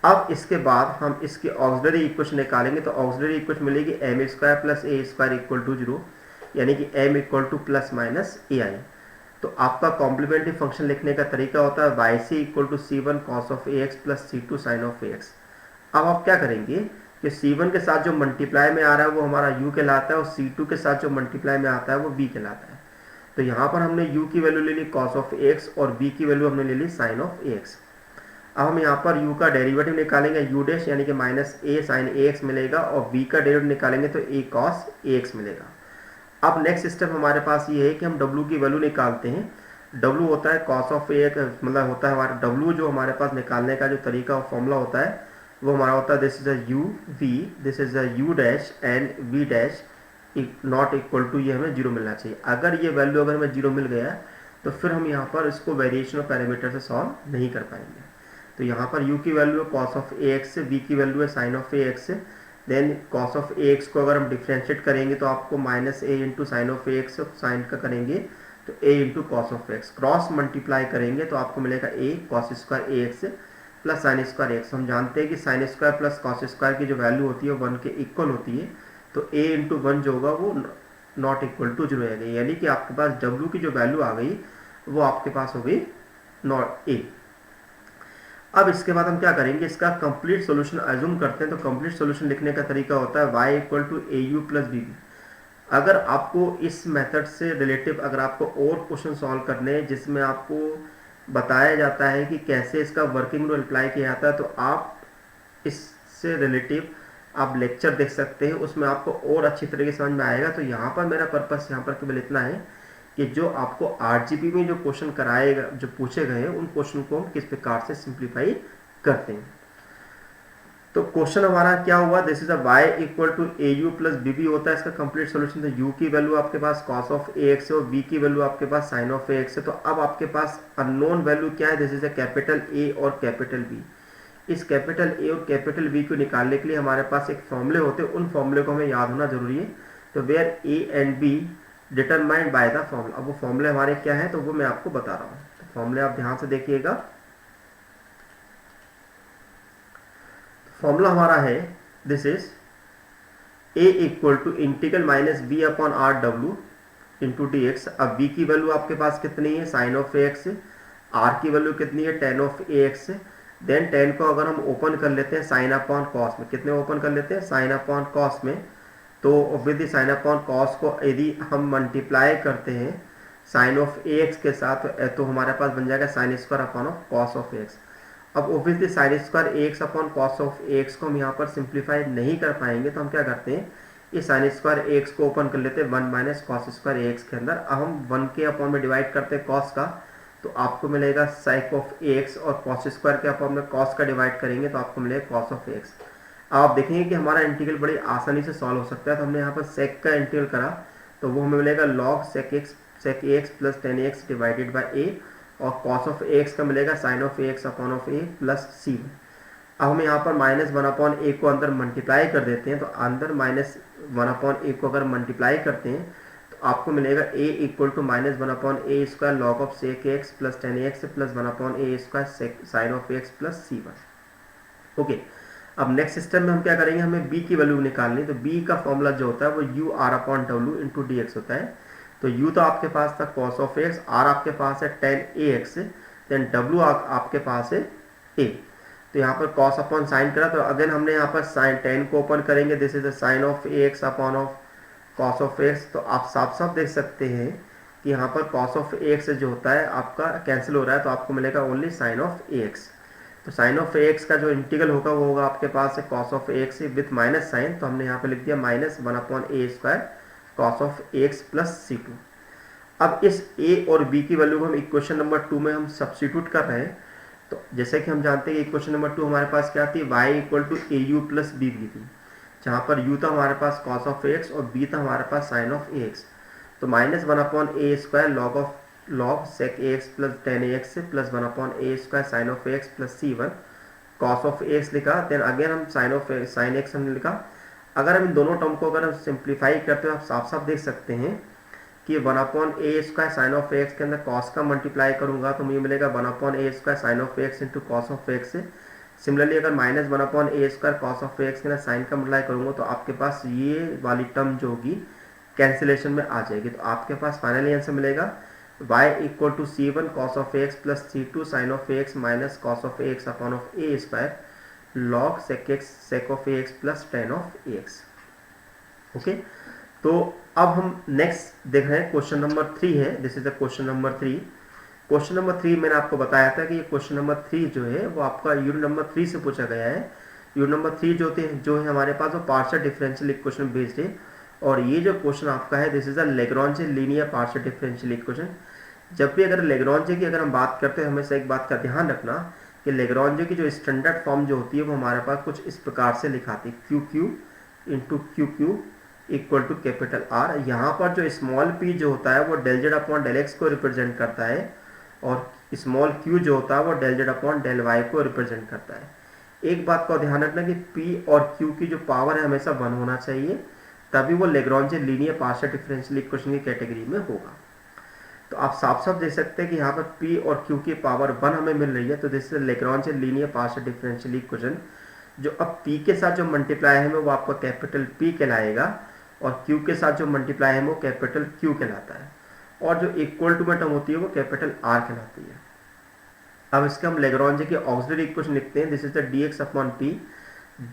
अब इसके बाद हम इसकी ऑक्सिलरी इक्वेशन निकालेंगे। तो ऑक्सिलरी इक्वेशन मिलेगी m² plus a² equal to 0, यानी कि m equal two plus minus ai। तो आपका कॉम्प्लीमेंट्री फंक्शन लिखने का तरीका होता है yc equal to c1 cos of ax plus c2 sin of ax। अब आप क्या करेंगे कि c1 के साथ जो मल्टीप्लाई में आ रहा है वो हमारा u कहलाता है और c2 के साथ जो मल्टीप्लाई में आता है वो v कहलाता है। तो यहाँ पर हमने u की वैल्यू ले ली cos ऑफ ax और v की वैल्यू हमने ले ली sin ऑफ ax। अब हम यहाँ पर u का डेरिवेटिव निकालेंगे u डैश, यानी कि माइनस a sin ax मिलेगा और v का डेरिवेटिव निकालेंगे तो a cos ax मिलेगा। अब नेक्स्ट स्टेप हमारे पास ये है कि हम w की वैल्यू निकालते हैं। w होता है cos ऑफ ax, मतलब होता है हमारा w जो हमारे पास निकालने का जो तरीका और फॉर्मूला होता है वो हमारा होता है this is a u v, this is a u dash and v dash not equal to, ये हमें 0 मिलना चाहिए। अगर ये वैल्यू अगर हमें 0 मिल गया तो फिर हम यहाँ पर इसको वेरिएशन ऑफ पैरामीटर से सॉल्व नहीं कर पाएंगे। तो यहाँ पर u की वैल्यू है cos ऑफ ax, v की वैल्यू है sin of ax। Then cos of ax को अगर हम डिफ्रेंशिएट करेंगे तो आपको minus a into sine of ax, sine का करेंगे तो a into cos of x, cross multiply करेंगे तो आपको मिलेगा a cos square ax plus sine square x। हम जानते हैं कि sine square plus cos square की जो वैल्यू होती है 1 के इक्वल होती है। तो a इंटू 1 जो होगा वो नॉट इक्वल टू 0 आ गई, यानी कि आपके पास w की जो वैल्यू आ गई वो आपके पास हो गई नॉट a। अब इसके बाद हम क्या करेंगे, इसका कंप्लीट सॉल्यूशन अज्यूम करते हैं। तो कंप्लीट सॉल्यूशन लिखने का तरीका होता है y equal to au plus bb। अगर आपको इस मेथड से रिलेटिव अगर आपको और क्वेश्चन सॉल्व करने हैं जिसमें आपको बताया जाता है कि कैसे इसका वर्किंग रूल अप्लाई किया जाता है तो आप इससे रिलेटिव आप लेक्चर देख सकते हैं, उसमें आपको और अच्छी तरीके से समझ में आएगा। तो यहाँ पर मेरा पर्पस यहाँ पर केवल इतना है कि जो आपको आरजीपी में जो क्वेश्चन कराएगा, जो पूछे गए हैं उन क्वेश्चन को हम किस प्रकार से सिंप्लीफाई करते हैं। तो क्वेश्चन हमारा क्या हुआ, this is a y equal to au plus bb होता है इसका कंप्लीट सॉल्यूशन। तो u की वैल्यू आपके पास cos ऑफ ax है और v की वैल्यू आपके पास sin ऑफ ax है। तो अब आपके पास अननोन वैल्यू क्या है, this is a capital A और कैपिटल B। इस कैपिटल A और कैपिटल B को निकालने के लिए हमारे पास एक फॉर्मूले होते हैं, उन फॉर्मूले को हमें याद होना जरूरी है। तो where A and B determined by the formula. अब वो फॉर्मूले हमारे क्या है तो वो मैं आपको बता रहा हूँ। तो फॉर्मूले आप ध्यान से देखिएगा। फॉर्मूला हमारा है this is a equal to integral minus b upon r डब्ल्यू इंटू डी एक्स। अब b की वैल्यू आपके पास कितनी है sine of a x, r की वैल्यू कितनी है tan of a x. Then tan को अगर हम ओपन कर लेते हैं साइन अपॉन कॉस में, कितने ओपन कर लेते हैं साइन अपॉन कॉस में, तो ऑब्वियसली साइन अपॉन कॉस को यदि हम मल्टीप्लाई करते हैं साइन ऑफ ए एक्स के साथ तो हमारे पास बन जाएगा sine square upon of cos of x. अब obviously sine square a x upon cos of a x को हम यहाँ पर सिंप्लीफाई नहीं कर पाएंगे, तो हम क्या करते हैं ये साइन स्क्वायर ए एक्स को ओपन कर लेते हैं 1 minus cos square a x के अंदर। अब हम 1 के अपॉन में डिवाइड करते हैं कॉस का, तो आपको मिलेगा साइक ऑफ ए एक्स, और कॉस स्क्वायर के अपॉन में कॉस का डिवाइड करेंगे तो आपको मिलेगा कॉस ऑफ ए एक्स। अब आप देखेंगे कि हमारा इंटीग्रल बड़ी आसानी से सॉल्व हो सकता है। तो हमने यहाँ पर सेक का इंटीग्रल करा तो वो हमें मिलेगा log sec a x plus tan a x divided by a, और कॉस ऑफ ए एक्स का मिलेगा sine of a x upon of a plus c. अब हम यहाँ पर माइनस 1 अपॉन ए को अंदर मल्टीप्लाई कर देते हैं, तो अंदर माइनस 1 अपॉन ए को अगर मल्टीप्लाई करते हैं तो आपको मिलेगा a equal to minus 1 upon a square log of sec x plus tan x plus 1 upon a square sine of x plus c one. Okay, अब नेक्स्ट स्टेप में हम क्या करेंगे, हमें b की वैल्यू निकालनी। तो b का फॉर्मूला जो होता है वो यू आर अपॉन डब्ल्यू इंटू डी एक्स होता है। तो u तो आपके पास था कॉस ऑफ एक्स, r आपके पास है ten a x, then w आपके पास है a। तो यहाँ पर कॉस अपॉन साइन करा, तो अगेन हमने यहाँ पर साइन टेन को ओपन करेंगे, this is the sine of a x upon of cos of x. तो आप साफ साफ देख सकते हैं कि यहाँ पर कॉस ऑफ ए एक्स जो होता है आपका कैंसिल हो रहा है, तो आपको मिलेगा only sine of a x. तो साइन ऑफ ए एक्स का जो इंटीग्रल होगा वो होगा आपके पास है cos of a x with minus sine, तो हमने यहाँ पे लिख दिया minus 1 upon a square cos of a x plus c two. अब इस a और b की वैल्यू को हम इक्वेशन नंबर 2 में हम सब्स्टिट्यूट कर रहे हैं। तो जैसे कि हम जानते हैं इक्वेशन नंबर 2 हमारे पास क्या थी, y equal to a u plus b भी थी, जहाँ पर u था हमारे पास कॉस ऑफ एक्स और b था हमारे पास साइन ऑफ ए एक्स। तो minus 1 upon a square log sec a x plus tan a x plus 1 upon a square sine of x plus c one, cos of x लिखा, then again हम sine x हमने लिखा। अगर हम इन दोनों term को अगर हम सिंप्लीफाई करते हैं, आप साफ साफ देख सकते हैं कि 1 upon a square sine of x के अंदर कॉस का मल्टीप्लाई करूंगा तो मुझे मिलेगा 1 upon a square sine of x into cos of x. Similarly अगर minus 1 upon a square cos of x के अंदर साइन का मल्टीप्लाई करूंगा तो आपके पास ये वाली टर्म जो होगी कैंसिलेशन में आ जाएगी। तो आपके पास फाइनली आंसर मिलेगा y equal to c one cos of x plus c two sine of x minus cos of x upon of a square log sec of x plus tan of x. Okay, तो अब हम next देख रहे हैं question number 3 है, this is the question number 3। Question number 3 मैंने आपको बताया था कि ये क्वेश्चन नंबर 3 जो है वो आपका यूनिट नंबर 3 से पूछा गया है। यूनिट नंबर 3 जो है हमारे पास वो पार्शियल डिफरेंशियल इक्वेशन बेस्ड है, और ये जो क्वेश्चन आपका है this is a Lagrange linear partial differential equation. जब भी अगर लेग्रांजे की अगर हम बात करते हैं हमेशा एक बात का ध्यान रखना कि लेग्रांजे की जो स्टैंडर्ड फॉर्म जो होती है वो हमारे पास कुछ इस प्रकार से लिखाती है, q q into q q equal to capital r. यहाँ पर जो स्मॉल पी जो होता है वो del z upon del x को रिप्रेजेंट करता है, और स्मॉल क्यू जो होता है वो del z upon del y को रिप्रेजेंट करता है। एक बात का ध्यान रखना कि पी और क्यू की जो पावर है हमेशा 1 होना चाहिए, तभी वो Lagrange linear partial differential equation की कैटेगरी में होगा। तो आप साफ साफ देख सकते हैं कि यहाँ पर p और q की पावर 1 हमें मिल रही है, तो this is Lagrange linear partial differential equation. जो अब p के साथ जो मल्टीप्लाई है वो आपका कैपिटल P कहलाएगा, और q के साथ जो मल्टीप्लाई है वो कैपिटल Q कहलाता है, और जो इक्वल टू में टर्म होती है वो कैपिटल R कहलाती है। अब इसके हम लेग्रांजे की ऑक्सिलरी इक्वेशन लिखते हैं, this is the dx upon p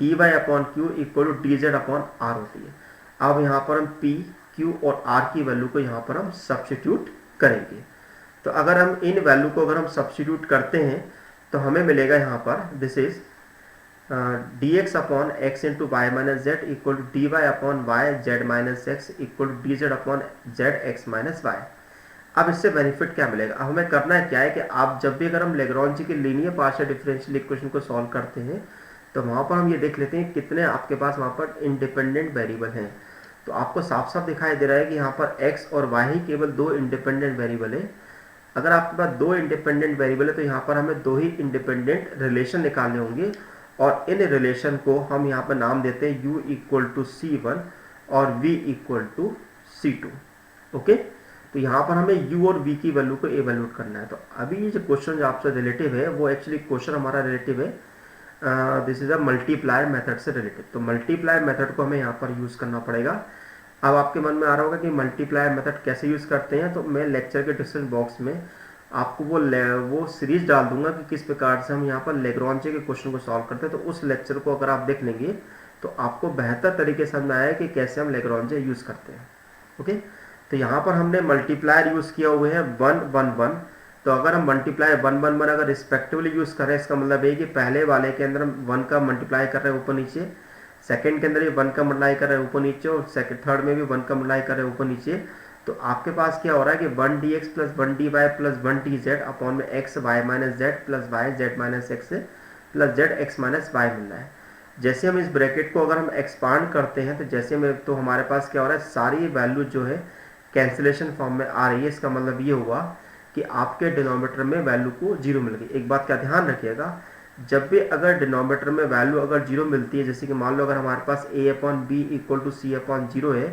dy upon q equal to dz upon r होती है। अब यहाँ पर हम p, q और r की वैल्यू को यहाँ पर हम सब्स्टिट्यूट करेंगे। तो अगर हम इन वैल्यू को अगर हम सब्स्टिट्यूट करते हैं तो हमें मिलेगा यहाँ पर this is dx upon x into y minus z equal to d y upon y z minus x equal to d z upon z x minus y. अब इससे बेनिफिट क्या मिलेगा, अब हमें करना है क्या है कि आप जब भी अगर हम लेग्रांजे की लीनियर पार्शियल डिफरेंशियल इक्वेशन को सॉल्व करते हैं तो वहाँ पर हम ये देख लेते हैं कितने आपके पास वहाँ पर इंडिपेंडेंट वेरिएबल हैं। तो आपको साफ साफ दिखाई दे रहा है कि यहाँ पर x और y ही केवल 2 इंडिपेंडेंट वेरिएबल है। अगर आपके पास 2 इंडिपेंडेंट वेरिएबल है तो यहाँ पर हमें 2 ही इंडिपेंडेंट रिलेशन निकालने होंगे, और इन रिलेशन को हम यहाँ पर नाम देते हैं u equal to c one और v equal to c two. Okay, तो यहाँ पर हमें u और v की वैल्यू को एवेल्यूट करना है। तो अभी ये जो क्वेश्चन जो आपसे रिलेटिव है वो एक्चुअली क्वेश्चन हमारा रिलेटिव है, this is a multiply method से रिलेटेड। तो मल्टीप्लाई मेथड को हमें यहाँ पर यूज़ करना पड़ेगा। अब आपके मन में आ रहा होगा कि मल्टीप्लाई मेथड कैसे यूज़ करते हैं, तो मैं लेक्चर के डिस्क्रिप्शन बॉक्स में आपको वो सीरीज डाल दूंगा कि किस प्रकार से हम यहाँ पर लेग्रांजे के क्वेश्चन को सॉल्व करते हैं। तो उस लेक्चर को अगर आप देख लेंगे तो आपको बेहतर तरीके से समझ आया कि कैसे हम लेग्रांजे यूज़ करते हैं। ओके, तो यहाँ पर हमने मल्टीप्लायर यूज़ किया हुए हैं 1 1 1। तो अगर हम मल्टीप्लाई 1 1 1 अगर रिस्पेक्टिवली यूज़ कर रहे हैं, इसका मतलब है कि पहले वाले के अंदर हम 1 का मल्टीप्लाई कर रहे हैं ऊपर नीचे, सेकंड के अंदर भी 1 का मल्टीप्लाई कर रहे हैं ऊपर नीचे, और थर्ड में भी 1 का मल्टीप्लाई कर रहे हैं ऊपर नीचे। तो आपके पास क्या हो रहा है कि 1 dx plus 1 dy plus 1 dz upon में x y minus z plus y z minus x plus z x minus y मिल रहा है। जैसे हम इस ब्रैकेट को अगर हम एक्सपांड करते हैं तो जैसे में तो हमारे पास क्या हो रहा है, सारी वैल्यू जो है कैंसिलेशन फॉर्म में आ रही है। इसका मतलब ये हुआ कि आपके डिनोमिनेटर में वैल्यू को जीरो मिल गई। एक बात का ध्यान रखिएगा, जब भी अगर डिनोमिनेटर में वैल्यू अगर जीरो मिलती है, जैसे कि मान लो अगर हमारे पास a upon b equal to c upon zero है,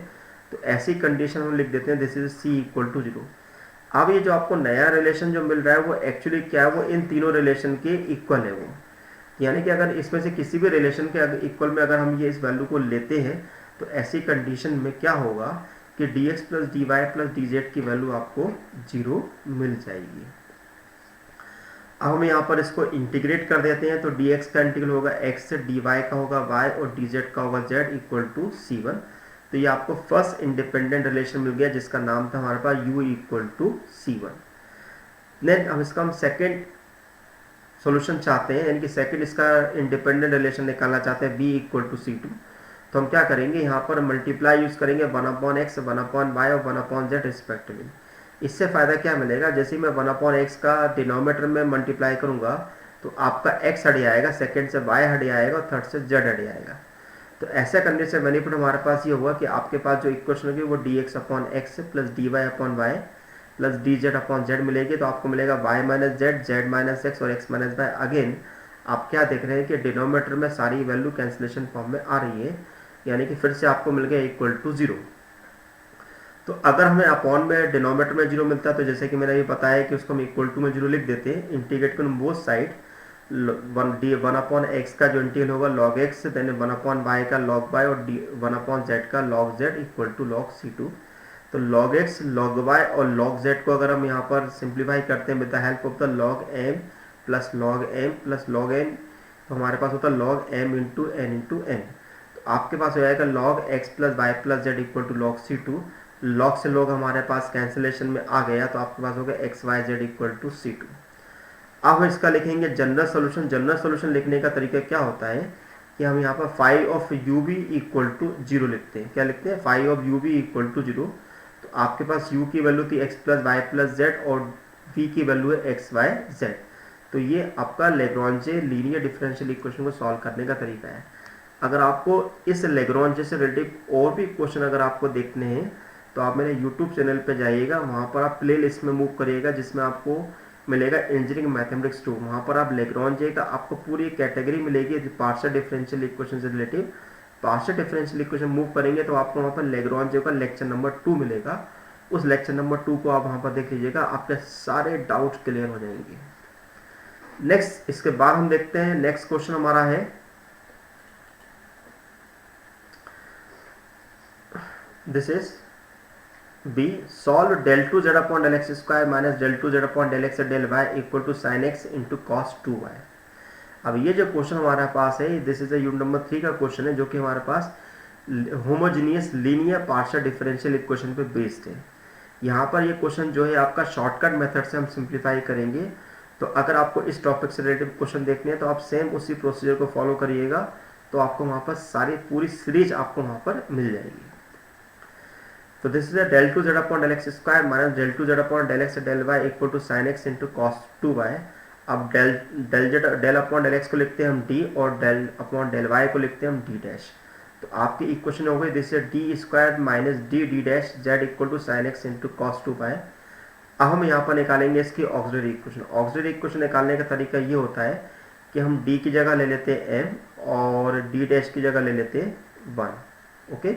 तो ऐसी कंडीशन हम लिख देते हैं this is c equal to zero. अब ये जो आपको नया रिलेशन जो मिल रहा है वो एक्चुअली क्या है, वो इन तीनों रिलेशन के इक्वल है वो, यानी कि अगर इसमें से किसी भी रिलेशन के इक्वल में अगर हम ये इस वैल्यू को लेते हैं तो ऐसी कंडीशन में क्या होगा कि dx plus dy plus dz की वैल्यू आपको जीरो मिल जाएगी। अब हम यहाँ पर इसको इंटीग्रेट कर देते हैं, तो dx का इंटीग्रल होगा x से, dy का होगा y और dz का होगा z इक्वल टू c1। तो ये आपको फर्स्ट इंडिपेंडेंट रिलेशन मिल गया जिसका नाम था हमारे पास u equal to c1। Next हम इसका सेकेंड सॉल्यूशन चाहते हैं, यानी कि सेकंड इसका इंडिपेंडेंट रिलेशन निकालना चाहते हैं v इक्वल टू c2। तो हम क्या करेंगे, यहाँ पर मल्टीप्लाई यूज करेंगे 1 अपॉन x 1 अपॉन y और 1 अपॉन z रिस्पेक्टिवली। इससे फ़ायदा क्या मिलेगा, जैसे ही मैं 1 अपॉन एक्स का डिनोमीटर में मल्टीप्लाई करूँगा तो आपका x हट जाएगा, सेकंड से y हट जाएगा और थर्ड से z हट जाएगा। तो ऐसा करने से बेनिफिट हमारे पास ये हुआ कि आपके पास जो इक्वेशन होगी वो dx upon x plus dy upon y plus dz upon z मिलेगी। तो आपको मिलेगा y minus z, z minus x और x माइनस वाई। अगेन आप क्या देख रहे हैं कि डिनोमीटर में सारी वैल्यू कैंसिलेशन फॉर्म में आ रही है, यानी कि फिर से आपको मिल गया इक्वल टू जीरो। तो अगर हमें अपॉन में डिनोमीटर में जीरो मिलता है तो जैसे कि मैंने ये बताया कि उसको हम इक्वल टू में जीरो लिख देते हैं, इंटीग्रेट करूँ बोथ साइड, 1 अपॉन एक्स का जो इंटीग्रल होगा log x, then 1 upon y का लॉग वाई और 1 अपॉन जेड का log z equal to log c2। तो लॉग एक्स लॉग वाई और लॉग जेड को अगर हम यहाँ पर सिंप्लीफाई करते हैं with the help of the log m plus log m plus log n, तो हमारे पास होता है log m into n into n. तो आपके पास हो जाएगा log x plus y plus z equal to log c2। Log से लॉग हमारे पास कैंसिलेशन में आ गया, तो आपके पास हो गया x y z equal to c2। अब हम इसका लिखेंगे जनरल सोल्यूशन। जनरल सोल्यूशन लिखने का तरीका क्या होता है कि हम यहाँ पर phi of u v equal to zero लिखते हैं। क्या लिखते हैं, phi of u v equal to zero. तो आपके पास u की वैल्यू थी x plus y plus z और v की वैल्यू है एक्स वाई जेड। तो ये आपका लेग्रांजे लीनियर डिफरेंशियल इक्वेशन को सॉल्व करने का तरीका है। अगर आपको इस लेग्रांजे से रिलेटेड और भी क्वेश्चन अगर आपको देखने हैं तो आप मेरे यूट्यूब चैनल पे जाइएगा, वहाँ पर आप प्ले लिस्ट में मूव करिएगा जिसमें आपको मिलेगा इंजीनियरिंग मैथमेटिक्स 2। वहाँ पर आप लेग्रांजे का आपको पूरी कैटेगरी मिलेगी पार्शियल डिफरेंशियल इक्वेशन से related. Partial differential equation move करेंगे तो आपको वहाँ पर लेग्रांजे का लेक्चर नंबर 2 मिलेगा। उस लेक्चर नंबर 2 को आप वहाँ पर देख लीजिएगा, आपके सारे डाउट्स क्लियर हो जाएंगे। नेक्स्ट इसके बाद हम देखते हैं नेक्स्ट क्वेश्चन हमारा है this is b, solve del 2 z upon del x square minus del 2 z upon del x del y equal to sin x into cos 2y। अब ये जो क्वेश्चन हमारे पास है दिस इज यूनिट नंबर 3 का question है, जो कि हमारे पास homogeneous linear partial differential equation पे बेस्ड है। यहाँ पर ये क्वेश्चन जो है आपका शॉर्टकट मेथड से हम सिंप्लीफाई करेंगे। तो अगर आपको इस टॉपिक से रिलेटेड क्वेश्चन देखने हैं तो आप सेम उसी प्रोसीजर को फॉलो करिएगा, तो आपको वहाँ पर सारी पूरी सीरीज आपको वहाँ पर मिल जाएगी। तो this is del 2 z upon del x square minus del 2 z upon del x del y equal to sin x into cos 2y। अब del अपॉन del x को लिखते हैं हम d और del अपॉन del y को लिखते हैं हम d डैश। तो आपकी इक्वेशन हो गई this is d square minus d dash z equal to sin x into cos 2y। अब हम यहाँ पर निकालेंगे इसकी ऑक्सिलरी इक्वेशन। ऑक्सिलरी इक्वेशन निकालने का तरीका ये होता है कि हम d की जगह ले लेते हैं m और d डैश की जगह ले लेते हैं 1। ओके,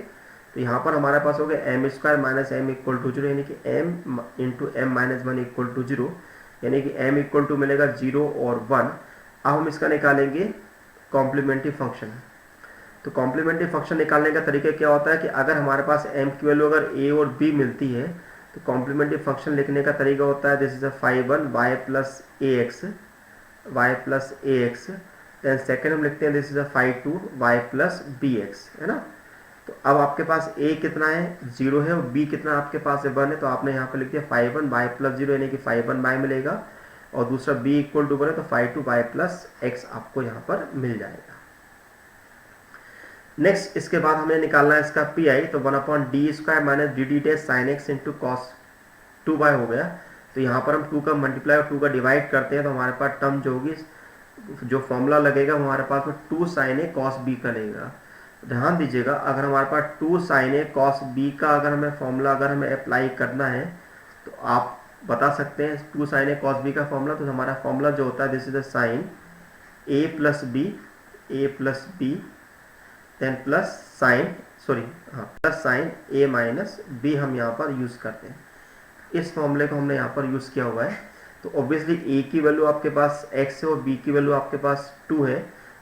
तो यहाँ पर हमारे पास हो गया m square minus m equal to zero, यानी कि m into m minus one equal to zero, यानी कि एम इक्वल टू मिलेगा 0 और 1। अब हम इसका निकालेंगे कॉम्प्लीमेंट्री फंक्शन। तो कॉम्प्लीमेंट्री फंक्शन निकालने का तरीका क्या होता है कि अगर हमारे पास m की वैल्यू अगर a और b मिलती है तो कॉम्प्लीमेंट्री फंक्शन लिखने का तरीका होता है this is a phi one y plus a x, then second हम लिखते हैं this is a phi two y plus b x, है ना। तो अब आपके पास a कितना है 0 है और b कितना आपके पास है 1 है, तो आपने यहाँ पर लिख दिया फाई वन वाई प्लस 0 यानी कि फाई वन वाई मिलेगा, और दूसरा b इक्वल टू 1 है तो phi two y plus x आपको यहाँ पर मिल जाएगा। नेक्स्ट इसके बाद हमें निकालना है इसका पी आई, तो 1/d square minus d d dash sign x into cos 2y हो गया। तो यहाँ पर हम 2 का मल्टीप्लाई और 2 का डिवाइड करते हैं तो हमारे पास टर्म जो होगी, जो फॉर्मूला लगेगा हमारे पास में 2 साइन ए कॉस बी का लगेगा। ध्यान दीजिएगा, अगर हमारे पास 2 साइन ए कॉस बी का अगर हमें फॉर्मूला अगर हमें अप्लाई करना है तो आप बता सकते हैं 2 साइन ए कॉस बी का फॉर्मूला। तो हमारा फॉर्मूला जो होता है this is the sine a plus b then plus sine a minus b हम यहाँ पर यूज़ करते हैं। इस फॉर्मूले को हमने यहाँ पर यूज़ किया हुआ है। तो ऑब्वियसली ए की वैल्यू आपके पास x है और b की वैल्यू आपके पास 2 है,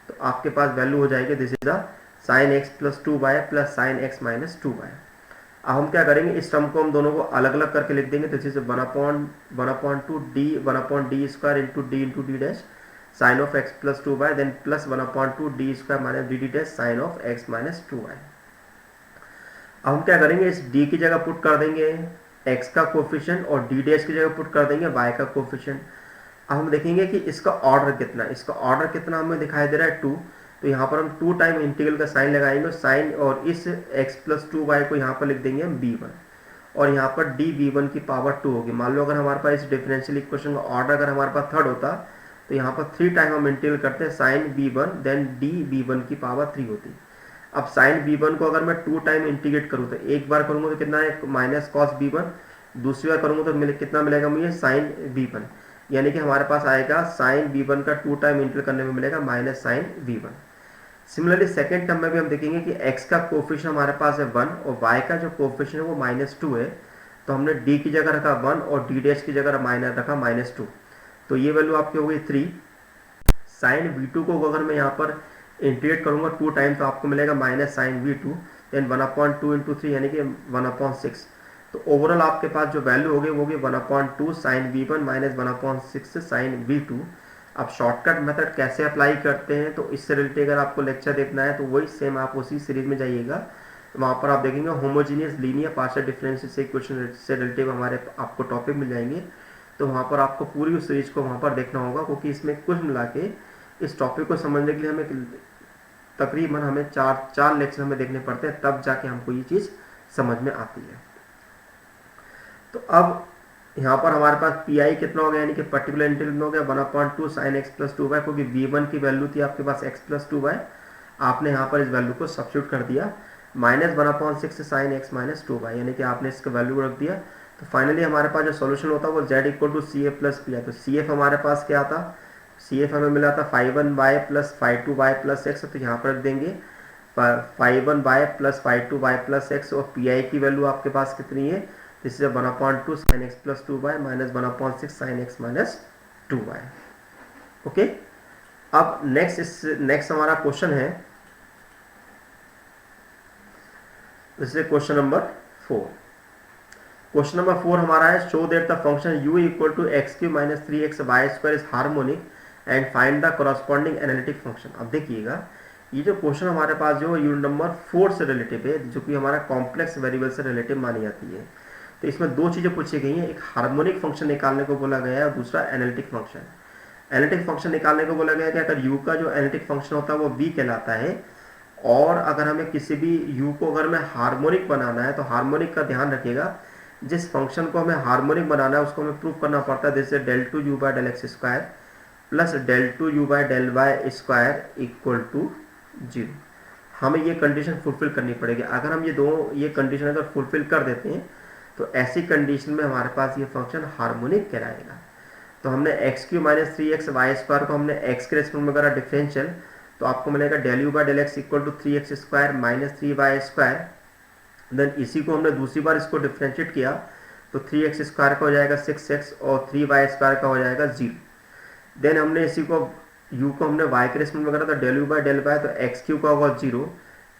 तो आपके पास वैल्यू हो जाएगी this is the sign x plus 2y plus sine x minus 2y। अब हम क्या करेंगे, इस टर्म को हम दोनों को अलग अलग करके लिख देंगे। This is 1/2d square into d dash sine of x plus 2y then plus 1/2d square minus d d dash sine of x minus 2y। अब हम क्या करेंगे, इस d की जगह पुट कर देंगे x का कोफिशिएंट और d डैश की जगह पुट कर देंगे y का कोफिशिएंट। अब हम देखेंगे कि इसका ऑर्डर कितना है, इसका ऑर्डर कितना हमें दिखाई दे रहा है 2, तो यहाँ पर हम 2 टाइम इंटीग्रल का साइन लगाएंगे साइन, और इस x प्लस 2y को यहाँ पर लिख देंगे हम b1, और यहाँ पर db1 की पावर 2 होगी। मान लो अगर हमारे पास इस डिफरेंशियल इक्वेशन का ऑर्डर अगर हमारे पास थर्ड होता तो यहाँ पर 3 टाइम हम इंटीग्रल करते हैं साइन b1 देन db1 की पावर 3 होती। अब साइन b1 को अगर मैं 2 टाइम इंटीग्रेट करूँ तो एक बार करूँगा तो कितना है माइनस कॉस b1, दूसरी बार करूँगा तो कितना मिलेगा मुझे साइन b1, यानी कि हमारे पास आएगा साइन b1 का 2 टाइम इंटीग्रेट करने में मिलेगा minus sine b1। Similarly second term में भी हम देखेंगे कि x का कोफिशिएंट हमारे पास है 1 और y का जो कोफिशिएंट है वो -2 है, तो हमने d की जगह रखा 1 और d डैश की जगह रखा -2, तो ये वैल्यू आपकी हो गई 3। साइन v2 को अगर मैं यहाँ पर इंटीग्रेट करूँगा 2 टाइम तो आपको मिलेगा minus sign v2 then 1/2 into 3 यानी कि 1/6। तो ओवरऑल आपके पास जो वैल्यू होगी वो होगी 1/2 sign v1 minus 1/6 sign v2। अब शॉर्टकट मेथड कैसे अप्लाई करते हैं तो इससे रिलेटेड अगर आपको लेक्चर देखना है तो वही सेम आप उसी सीरीज में जाइएगा, तो वहाँ पर आप देखेंगे होमोजीनियस लीनियर पार्शियल डिफरेंशियल से इक्वेशन से रिलेटेड हमारे आपको टॉपिक मिल जाएंगे। तो वहाँ पर आपको पूरी उस सीरीज को वहाँ पर देखना होगा, क्योंकि इसमें कुछ मिला के इस टॉपिक को समझने के लिए हमें तकरीबन हमें चार लेक्चर हमें देखने पड़ते हैं, तब जाके हमको ये चीज़ समझ में आती है। तो अब यहाँ पर हमारे पास पी आई कितना हो गया, यानी कि पर्टिकुलर इंटीग्रल हो गया 1/2 साइन एक्स प्लस 2y, क्योंकि v1 की वैल्यू थी आपके पास x प्लस 2y, आपने यहाँ पर इस वैल्यू को सब्स्टिट्यूट कर दिया minus 1/6 sine x minus 2y, यानी कि आपने इसका वैल्यू रख दिया। तो फाइनली हमारे पास जो सोल्यूशन होता है वो z equal to C F plus P I. तो सी एफ हमारे पास क्या था, सी एफ हमें मिला था 5(1y plus 5(2y plus x), तो यहाँ पर रख देंगे 5(1y plus 5(2y plus x, और पी आई की वैल्यू आपके पास कितनी है, this is 1/2 sine x plus 2y minus 1/6 sine x minus 2y। Okay, अब नेक्स्ट हमारा क्वेश्चन है, this is question number 4। Question number 4 हमारा है show that the function u equal to x³ minus 3xy² is harmonic and find the corresponding analytic function. अब देखिएगा, ये जो question हमारे पास जो यूनिट नंबर 4 से रिलेटिव है, जो कि हमारा कॉम्प्लेक्स वेरिएबल से रिलेटिव मानी जाती है। तो इसमें दो चीज़ें पूछी गई हैं, एक हार्मोनिक फंक्शन निकालने को बोला गया है और दूसरा एनालिटिक फंक्शन। एनालिटिक फंक्शन निकालने को बोला गया है कि अगर u का जो एनालिटिक फंक्शन होता है वो v कहलाता है, और अगर हमें किसी भी u को अगर हमें हार्मोनिक बनाना है तो हार्मोनिक का ध्यान रखिएगा, जिस फंक्शन को हमें हार्मोनिक बनाना है उसको हमें प्रूव करना पड़ता है जैसे del2u/del(x²) plus del2u/del(y²) equal to 0। हमें ये कंडीशन फुलफिल करनी पड़ेगी। अगर हम ये कंडीशन अगर फुलफिल कर देते हैं तो ऐसी कंडीशन में हमारे पास ये फंक्शन हार्मोनिक कहलाएगा। तो हमने x³ माइनस 3xy² को हमने x के रेस्पेक्ट में करा डिफरेंशियल, तो आपको मिलेगा del u/del(x) equal to 3x² minus 3y² then इसी को हमने दूसरी बार इसको डिफ्रेंशिएट किया तो 3x स्क्वायर का हो जाएगा 6x और 3y स्क्वायर का हो जाएगा 0। देन हमने इसी को u को हमने y के रिस्पेक्ट में करा तो del u by del y, तो एक्स क्यू का होगा 0,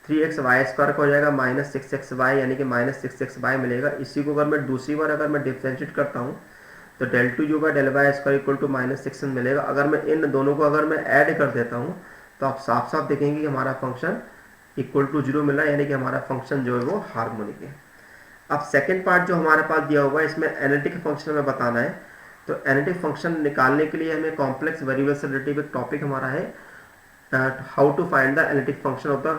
3x वाई स्क्वायर का हो जाएगा माइनस 6xy यानी कि माइनस 6xy मिलेगा। इसी को अगर मैं दूसरी बार अगर मैं डिफ्रेंशिएट करता हूँ तो del two u by del y square equal to minus 6 मिलेगा। अगर मैं इन दोनों को अगर मैं ऐड कर देता हूँ तो आप साफ साफ देखेंगे कि हमारा फंक्शन इक्वल टू 0 मिला, यानी कि हमारा फंक्शन जो है वो हार्मोनिक है। अब सेकेंड पार्ट जो हमारे पास दिया हुआ है इसमें एनालिटिक फंक्शन में बताना है। तो एनालिटिक फंक्शन निकालने के लिए हमें कॉम्प्लेक्स वेरिएबल से रिलेटेड एक टॉपिक हमारा है how to find the analytic function of the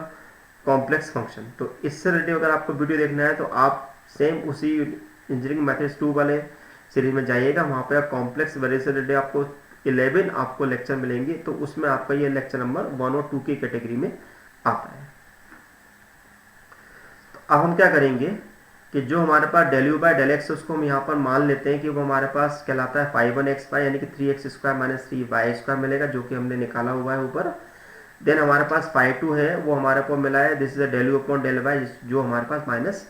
complex function. तो इससे रिलेटेड अगर आपको वीडियो देखना है तो आप सेम उसी इंजीनियरिंग मैथड्स 2 वाले सीरीज में जाइएगा, वहाँ पे कॉम्प्लेक्स वेरिएबल से रिलेटेड आपको 11 आपको लेक्चर मिलेंगे, तो उसमें आपका ये लेक्चर नंबर 1 और 2 की कैटेगरी में आता है। तो अब हम क्या करेंगे कि जो हमारे पास del u by del x उसको हम यहाँ पर मान लेते हैं कि वो हमारे पास कहलाता है 5(1)x यानी कि 3x square minus 3y square मिलेगा, जो कि हमने निकाला हुआ है ऊपर। देन हमारे पास 5(2) है, वो हमारे को मिला है, this is del u upon del y, जो हमारे पास माइनस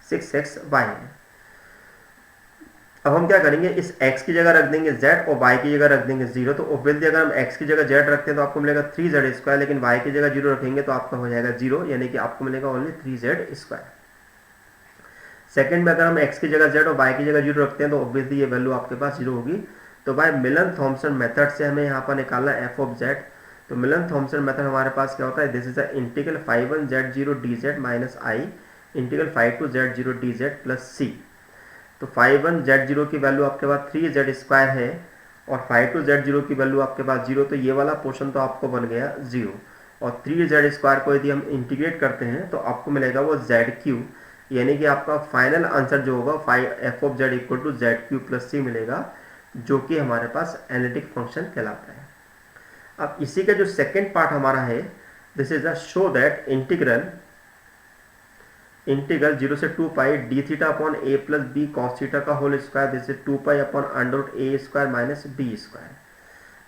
6xy है। अब हम क्या करेंगे, इस x की जगह रख देंगे z और y की जगह रख देंगे 0। तो ऑब्वियसली अगर हम x की जगह z रखते हैं तो आपको मिलेगा 3z स्क्वायर, लेकिन y की जगह 0 रखेंगे तो आपका हो जाएगा 0, यानी कि आपको मिलेगा ओनली 3z स्क्वायर। सेकंड में अगर हम x की जगह z और y की जगह 0 रखते हैं तो ऑब्वियसली ये वैल्यू आपके पास 0 होगी। तो बाय मिलन थॉमसन मेथड से हमें यहाँ पर निकालना f ऑफ z। तो मिलन थॉमसन मेथड हमारे पास क्या होता है, this is the integral 5(1)z0 dz minus i integral 5(2)z0 dz plus c। तो 5(1)z0 की वैल्यू आपके पास 3z स्क्वायर है और 5(2)z0 की वैल्यू आपके पास 0, तो ये वाला पोर्शन तो आपको बन गया 0। और 3z स्क्वायर को यदि हम इंटीग्रेट करते हैं तो आपको मिलेगा वो z3, यानी कि आपका फाइनल आंसर जो होगा f of z equal to z3 plus c मिलेगा, जो कि हमारे पास एनालिटिक फंक्शन कहलाता है। अब इसी का जो सेकेंड पार्ट हमारा है, this is the show that integral 0 से 2 pi d theta upon a plus b cos theta का whole square, this is 2 pi upon under root a square minus d square.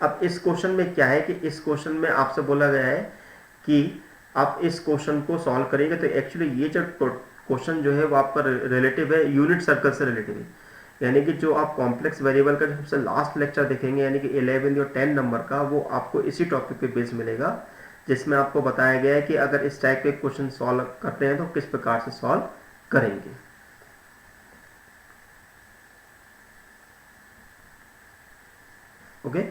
अब इस क्वेश्चन में क्या है कि इस क्वेश्चन में आपसे बोला गया है कि आप इस क्वेश्चन को सॉल्व करेंगे। तो एक्चुअली ये जो क्वेश्चन जो है वो आपका रिलेटिव है यूनिट सर्कल से रिलेटिव है, यानी कि जो आप कॉम्प्लेक्स वेरिएबल का सबसे लास्ट लेक्चर देखेंगे यानी कि 11 और 10 नंबर का, वो आपको इसी टॉपिक पे बेस मिलेगा, जिसमें आपको बताया गया है कि अगर इस टाइप के क्वेश्चन सॉल्व करते हैं तो किस प्रकार से सॉल्व करेंगे। ओके,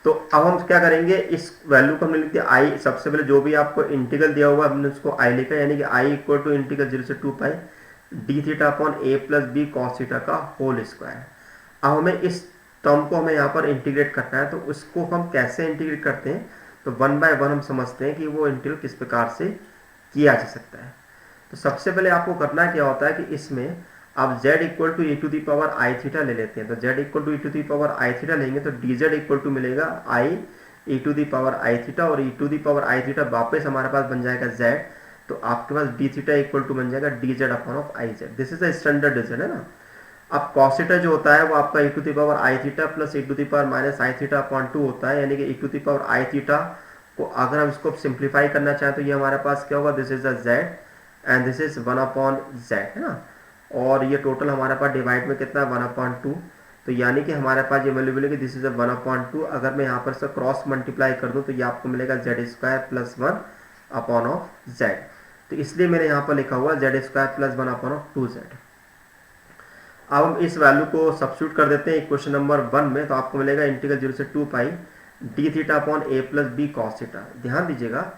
तो अब हम क्या करेंगे, इस वैल्यू को हमने लिख दिया आई। सबसे पहले जो भी आपको इंटीग्रल दिया हुआ हमने उसको आई लिखा, यानी कि आई इक्वल टू इंटीग्रल 0 से 2 pi d theta upon a plus b cos theta का होल स्क्वायर। अब हमें इस टर्म को हमें यहाँ पर इंटीग्रेट करना है, तो उसको हम कैसे इंटीग्रेट करते हैं, तो 1 बाय 1 हम समझते हैं कि वो इंटीग्रल किस प्रकार से किया जा सकता है। तो सबसे पहले आपको करना क्या होता है कि इसमें आप z equal to e to the power i theta ले लेते हैं। तो z equal to e to the power i theta लेंगे तो dz इक्वल टू मिलेगा i e to the power i theta, और e to the power i theta वापस हमारे पास बन जाएगा z, तो आपके पास d थीटा इक्वल टू बन जाएगा dz upon of i z. This is a standard digit है ना। अब cos थीटा जो होता है वो आपका e to the power i theta plus e to the power minus i theta upon 2 होता है, यानी कि e to the power i theta को अगर हम इसको सिंप्लीफाई करना चाहें तो ये हमारे पास क्या होगा, this is the z and this is 1 upon z है ना, और ये टोटल हमारे पास डिवाइड में कितना है 1/2, तो यानी कि हमारे पास ये वैल्यू मिलेगी दिस इज 1/2। अगर मैं यहाँ पर से क्रॉस मल्टीप्लाई कर दूँ तो ये आपको मिलेगा z square plus 1 upon of z। तो इसलिए मैंने यहाँ पर लिखा हुआ z square plus 1 upon of 2z। अब हम इस वैल्यू को सब्स्टिट्यूट कर देते हैं क्वेश्चन नंबर 1 में, तो आपको मिलेगा इंटीग्रल 0 से 2 pi d theta upon a plus b cos theta. ध्यान दीजिएगा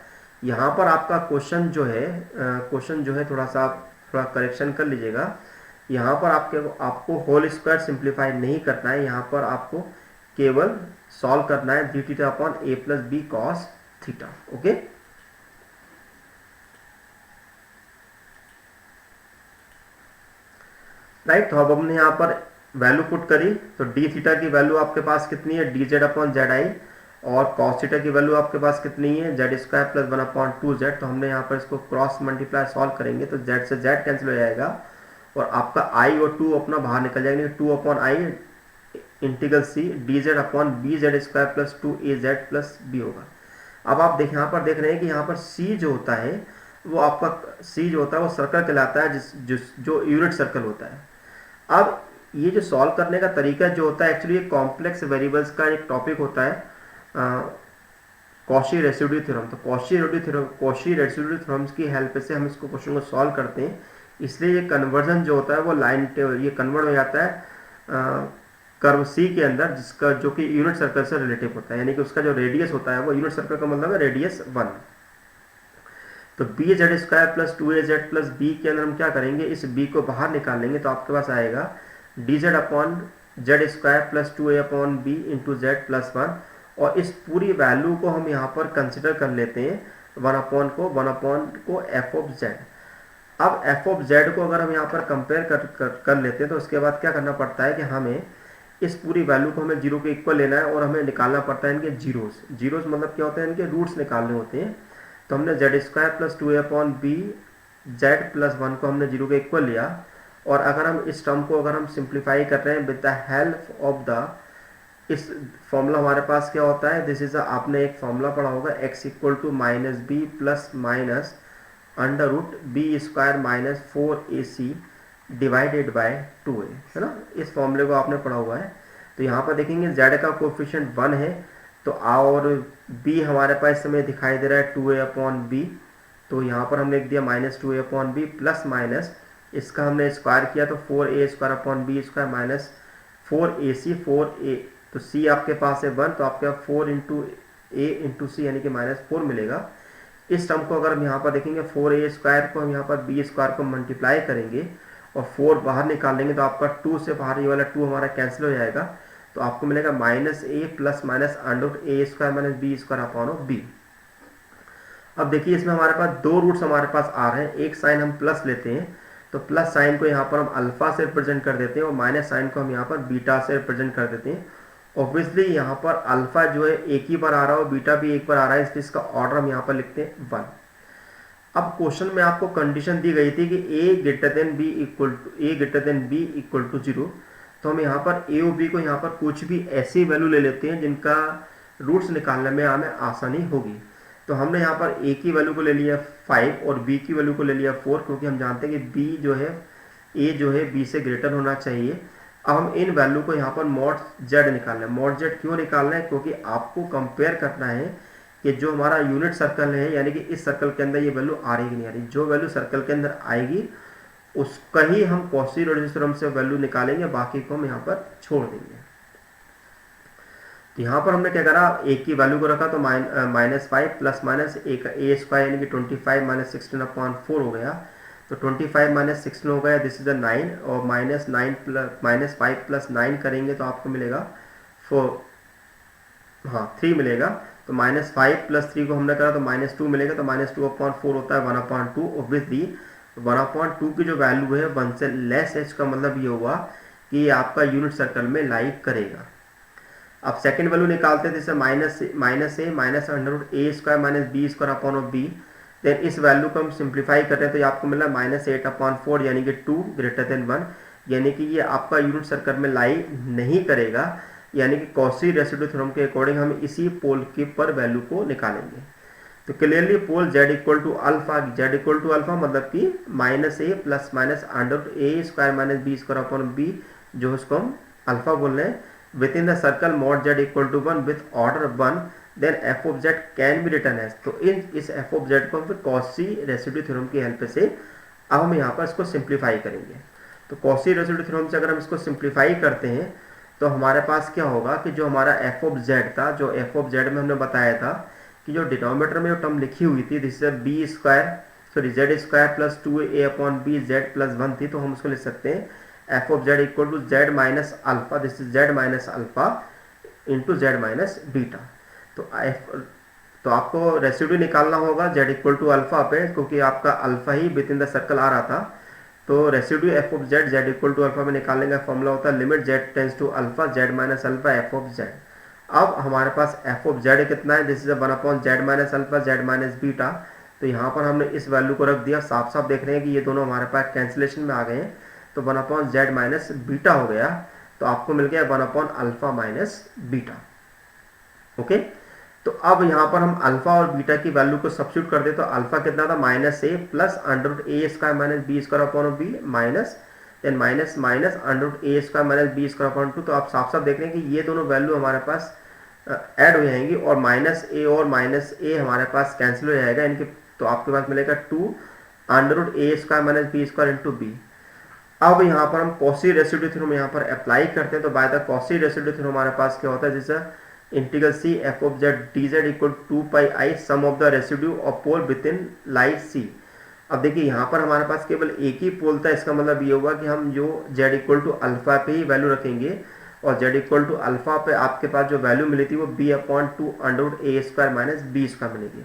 यहाँ पर आपका क्वेश्चन जो है थोड़ा करेक्शन कर लीजिएगा। यहाँ पर आपको होल स्क्वायर सिंप्लीफाई नहीं करना है, यहाँ पर आपको केवल सॉल्व करना है d theta upon a plus b cos theta. Okay, right. तो अब हमने यहाँ पर वैल्यू पुट करी, तो डी थीटा की वैल्यू आपके पास कितनी है, D z upon Z I, और कॉस थीटा की वैल्यू आपके पास कितनी है, Z square plus 1 upon 2z। तो हमने यहाँ पर इसको क्रॉस मल्टीप्लाई सॉल्व करेंगे तो z से z कैंसिल हो जाएगा और आपका i और 2 अपना बाहर निकल जाएंगे, 2 upon i integral c d z upon b z square plus 2az plus b होगा। अब आप यहाँ पर देख रहे हैं कि यहाँ पर c जो होता है वो आपका सी जो होता है वो सर्कल कहलाता है, जो यूनिट सर्कल होता है। अब ये जो सॉल्व करने का तरीका जो होता है, एक्चुअली कॉम्प्लेक्स वेरिएबल्स का एक टॉपिक होता है कॉशी रेसिड्यू थ्योरम। तो कॉशी रेसिड्यू थ्योरम्स की हेल्प से हम इसको क्वेश्चन को सॉल्व करते हैं। इसलिए ये कन्वर्जन जो होता है वो लाइन ये कन्वर्ट हो जाता है कर्व सी के अंदर, जिसका जो कि यूनिट सर्कल से रिलेटिव होता है, यानी कि उसका जो रेडियस होता है वो यूनिट सर्कल का मतलब है रेडियस 1। तो b z square plus 2az plus b के अंदर हम क्या करेंगे, इस बी को बाहर निकाल लेंगे तो आपके पास आएगा d z upon z square plus 2a upon b into z plus 1। और इस पूरी वैल्यू को हम यहाँ पर कंसिडर कर लेते हैं 1 अपॉन को एफ ऑफ जेड। अब एफ ऑफ जेड को अगर हम यहाँ पर कंपेयर कर लेते हैं तो उसके बाद क्या करना पड़ता है कि हमें इस पूरी वैल्यू को हमें जीरो के इक्वल लेना है और हमें निकालना पड़ता है इनके जीरोस मतलब क्या होते हैं, इनके रूट्स निकालने होते हैं। तो हमने z square plus 2a upon b z plus 1 को हमने जीरो के इक्वल लिया। और अगर हम इस टर्म को अगर हम सिंप्लीफाई कर रहे हैं with the help of the, इस फॉर्मूला हमारे पास क्या होता है, दिस इज आपने एक फॉर्मूला पढ़ा होगा x equal to minus b plus minus under root b square minus 4ac divided by 2a, है ना। इस फॉर्मूले को आपने पढ़ा हुआ है। तो यहाँ पर देखेंगे z का कोफिशिएंट 1 है, तो और b हमारे पास इस समय दिखाई दे रहा है 2a अपॉन बी। तो यहाँ पर हमने लिख दिया minus 2a upon b plus minus इसका हमने स्क्वायर किया तो 4a square upon b square minus 4ac 4a। तो c आपके पास है 1, तो आपके 4 इंटू a इंटू सी यानी कि माइनस 4 मिलेगा। इस टर्म को अगर हम यहाँ पर देखेंगे 4a स्क्वायर को हम यहाँ पर b स्क्वायर को मल्टीप्लाई करेंगे और 4 बाहर निकाल लेंगे तो आपका 2 से बाहर ये वाला 2 हमारा कैंसिल हो जाएगा। तो आपको मिलेगा minus a plus minus under a square minus b square upon b. अब देखिए इसमें हमारे पास दो रूट्स हमारे पास आ रहे हैं, एक साइन हम प्लस लेते हैं तो प्लस साइन को यहाँ पर हम अल्फा से रिप्रेजेंट कर देते हैं और माइनस साइन को हम यहाँ पर बीटा से रिप्रेजेंट कर देते हैं। ऑब्वियसली यहाँ पर अल्फा जो है एक ही बार आ रहा है और बीटा भी एक बार आ रहा है, इसलिए इसका ऑर्डर हम यहाँ पर लिखते हैं 1। अब क्वेश्चन में आपको कंडीशन दी गई थी कि a greater than b equal to 0। तो हम यहाँ पर a और b को यहाँ पर कुछ भी ऐसी वैल्यू ले लेते हैं जिनका रूट्स निकालने में हमें आसानी होगी। तो हमने यहाँ पर a की वैल्यू को ले लिया 5 और b की वैल्यू को ले लिया 4, क्योंकि हम जानते हैं कि b जो है a जो है b से ग्रेटर होना चाहिए। अब हम इन वैल्यू को यहाँ पर मॉड z निकालना है। मॉड z क्यों निकालना है, क्योंकि आपको कंपेयर करना है कि जो हमारा यूनिट सर्कल है, यानी कि इस सर्कल के अंदर ये वैल्यू आ रही कि नहीं आ रही। जो वैल्यू सर्कल के अंदर आएगी उसका ही हम कॉची रेसिड्यू थ्योरम से वैल्यू निकालेंगे, बाकी को हम यहाँ पर छोड़ देंगे। तो यहाँ पर हमने क्या करा, एक की वैल्यू को रखा तो माइनस 5 प्लस माइनस एक a स्क्वायर यानी कि 25 माइनस 16 अपॉन 4 हो गया। तो 25 माइनस 16 हो गया, दिस इज द 9 और माइनस 5 प्लस 9 करेंगे तो आपको मिलेगा 3 मिलेगा। तो माइनस 5 प्लस 3 को हमने करा तो माइनस 2 मिलेगा। तो माइनस 2 अपॉन 4 होता है 1 अपॉन 2। ऑब्वियसली 1 अपॉन 2 की जो वैल्यू है 1 से लेस है, इसका मतलब ये हुआ कि ये आपका यूनिट सर्कल में लाई करेगा। अब सेकंड वैल्यू निकालते हैं, जैसे minus a minus under root a square minus b square upon of b. Then इस वैल्यू को हम सिंप्लीफाई करते हैं तो ये आपको मिला माइनस 8 अपॉन 4 यानी कि 2 ग्रेटर देन 1, यानी कि ये आपका यूनिट सर्कल में लाई नहीं करेगा। यानी कि कॉची रेसिड्यू थ्योरम के अकॉर्डिंग हम इसी पोल के पर वैल्यू को निकालेंगे। तो clearly pole z equal to alpha मतलब कि minus a plus minus under a square minus b square upon b, जो उसको हम अल्फा बोल रहे हैं, within the circle mod z equal to 1 with order 1, then f of z can be written as. तो इस f of z को हम फिर कॉची रेसिड्यू थ्योरम की हेल्प से अब हम यहाँ पर इसको सिंप्लीफाई करेंगे। तो कॉची रेसिड्यू थ्योरम से अगर हम इसको सिंप्लीफाई करते हैं तो हमारे पास क्या होगा कि जो हमारा f ऑफ z था, जो f ऑफ z में हमने बताया था कि जो डिनोमिनेटर में जो टर्म लिखी हुई थी this is b square z square plus 2a upon b z plus 1 थी, तो हम उसको लिख सकते हैं f of z equal to z minus alpha, this is z minus alpha into z minus beta. तो आपको रेसिड्यू निकालना होगा z इक्वल टू अल्फा पे, क्योंकि आपका अल्फा ही विद इन द सर्कल आ रहा था। तो residue f of z equal to alpha में निकालने का फॉर्मूला होता है limit z tends to alpha z minus alpha f of z। अब हमारे पास f ऑफ z कितना है, this is 1 upon z minus alpha z minus beta. तो यहाँ पर हमने इस वैल्यू को रख दिया, साफ साफ देख रहे हैं कि ये दोनों हमारे पास कैंसिलेशन में आ गए हैं। तो 1 अपॉन z माइनस बीटा हो गया, तो आपको मिल गया 1 upon alpha minus beta. Okay, तो अब यहाँ पर हम अल्फा और बीटा की वैल्यू को सब्स्टिट्यूट कर दे तो अल्फा कितना था -a plus √a² minus b² upon b minus then minus minus √a² minus b² upon 2। तो आप साफ साफ देख रहे हैं कि ये दोनों वैल्यू हमारे पास ऐड हो जाएंगी और -a और -a हमारे पास कैंसिल हो जाएगा इनके। तो आपके पास मिलेगा 2 √a² minus b² into b। अब यहाँ पर हम कॉची रेसिड्यू थ्योरम यहाँ पर अप्लाई करते हैं। तो by the Cauchy residue theorem हमारे पास क्या होता है, जैसे integral c f of z dz equal 2 pi i sum of the residue of pole within line c। अब देखिए यहाँ पर हमारे पास केवल एक ही पोल था, इसका मतलब ये होगा कि हम जो z इक्वल टू अल्फा पे ही वैल्यू रखेंगे और z इक्वल टू अल्फा पे आपके पास जो वैल्यू मिली थी वो b/2 √a² माइनस b² मिलेगी।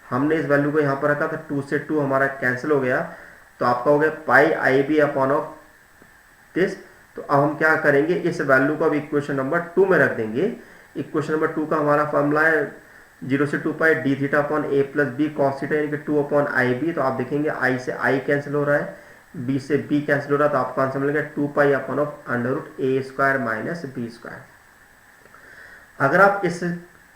हमने इस वैल्यू को यहाँ पर रखा था, 2 से 2 हमारा कैंसिल हो गया तो आपका हो गया पाई आई बी अपॉन ऑफ दिस। तो अब हम क्या करेंगे, इस वैल्यू को अब इक्वेशन नंबर 2 में रख देंगे। इक्वेशन नंबर 2 का हमारा फॉर्मूला है 0 से 2 pi d theta upon a plus b cos theta यानी कि 2 अपॉन आई बी। तो आप देखेंगे i से i कैंसिल हो रहा है, b से b कैंसिल हो रहा है, तो आपका आंसर मिलेगा 2 pi upon of √a² minus b²। अगर आप इस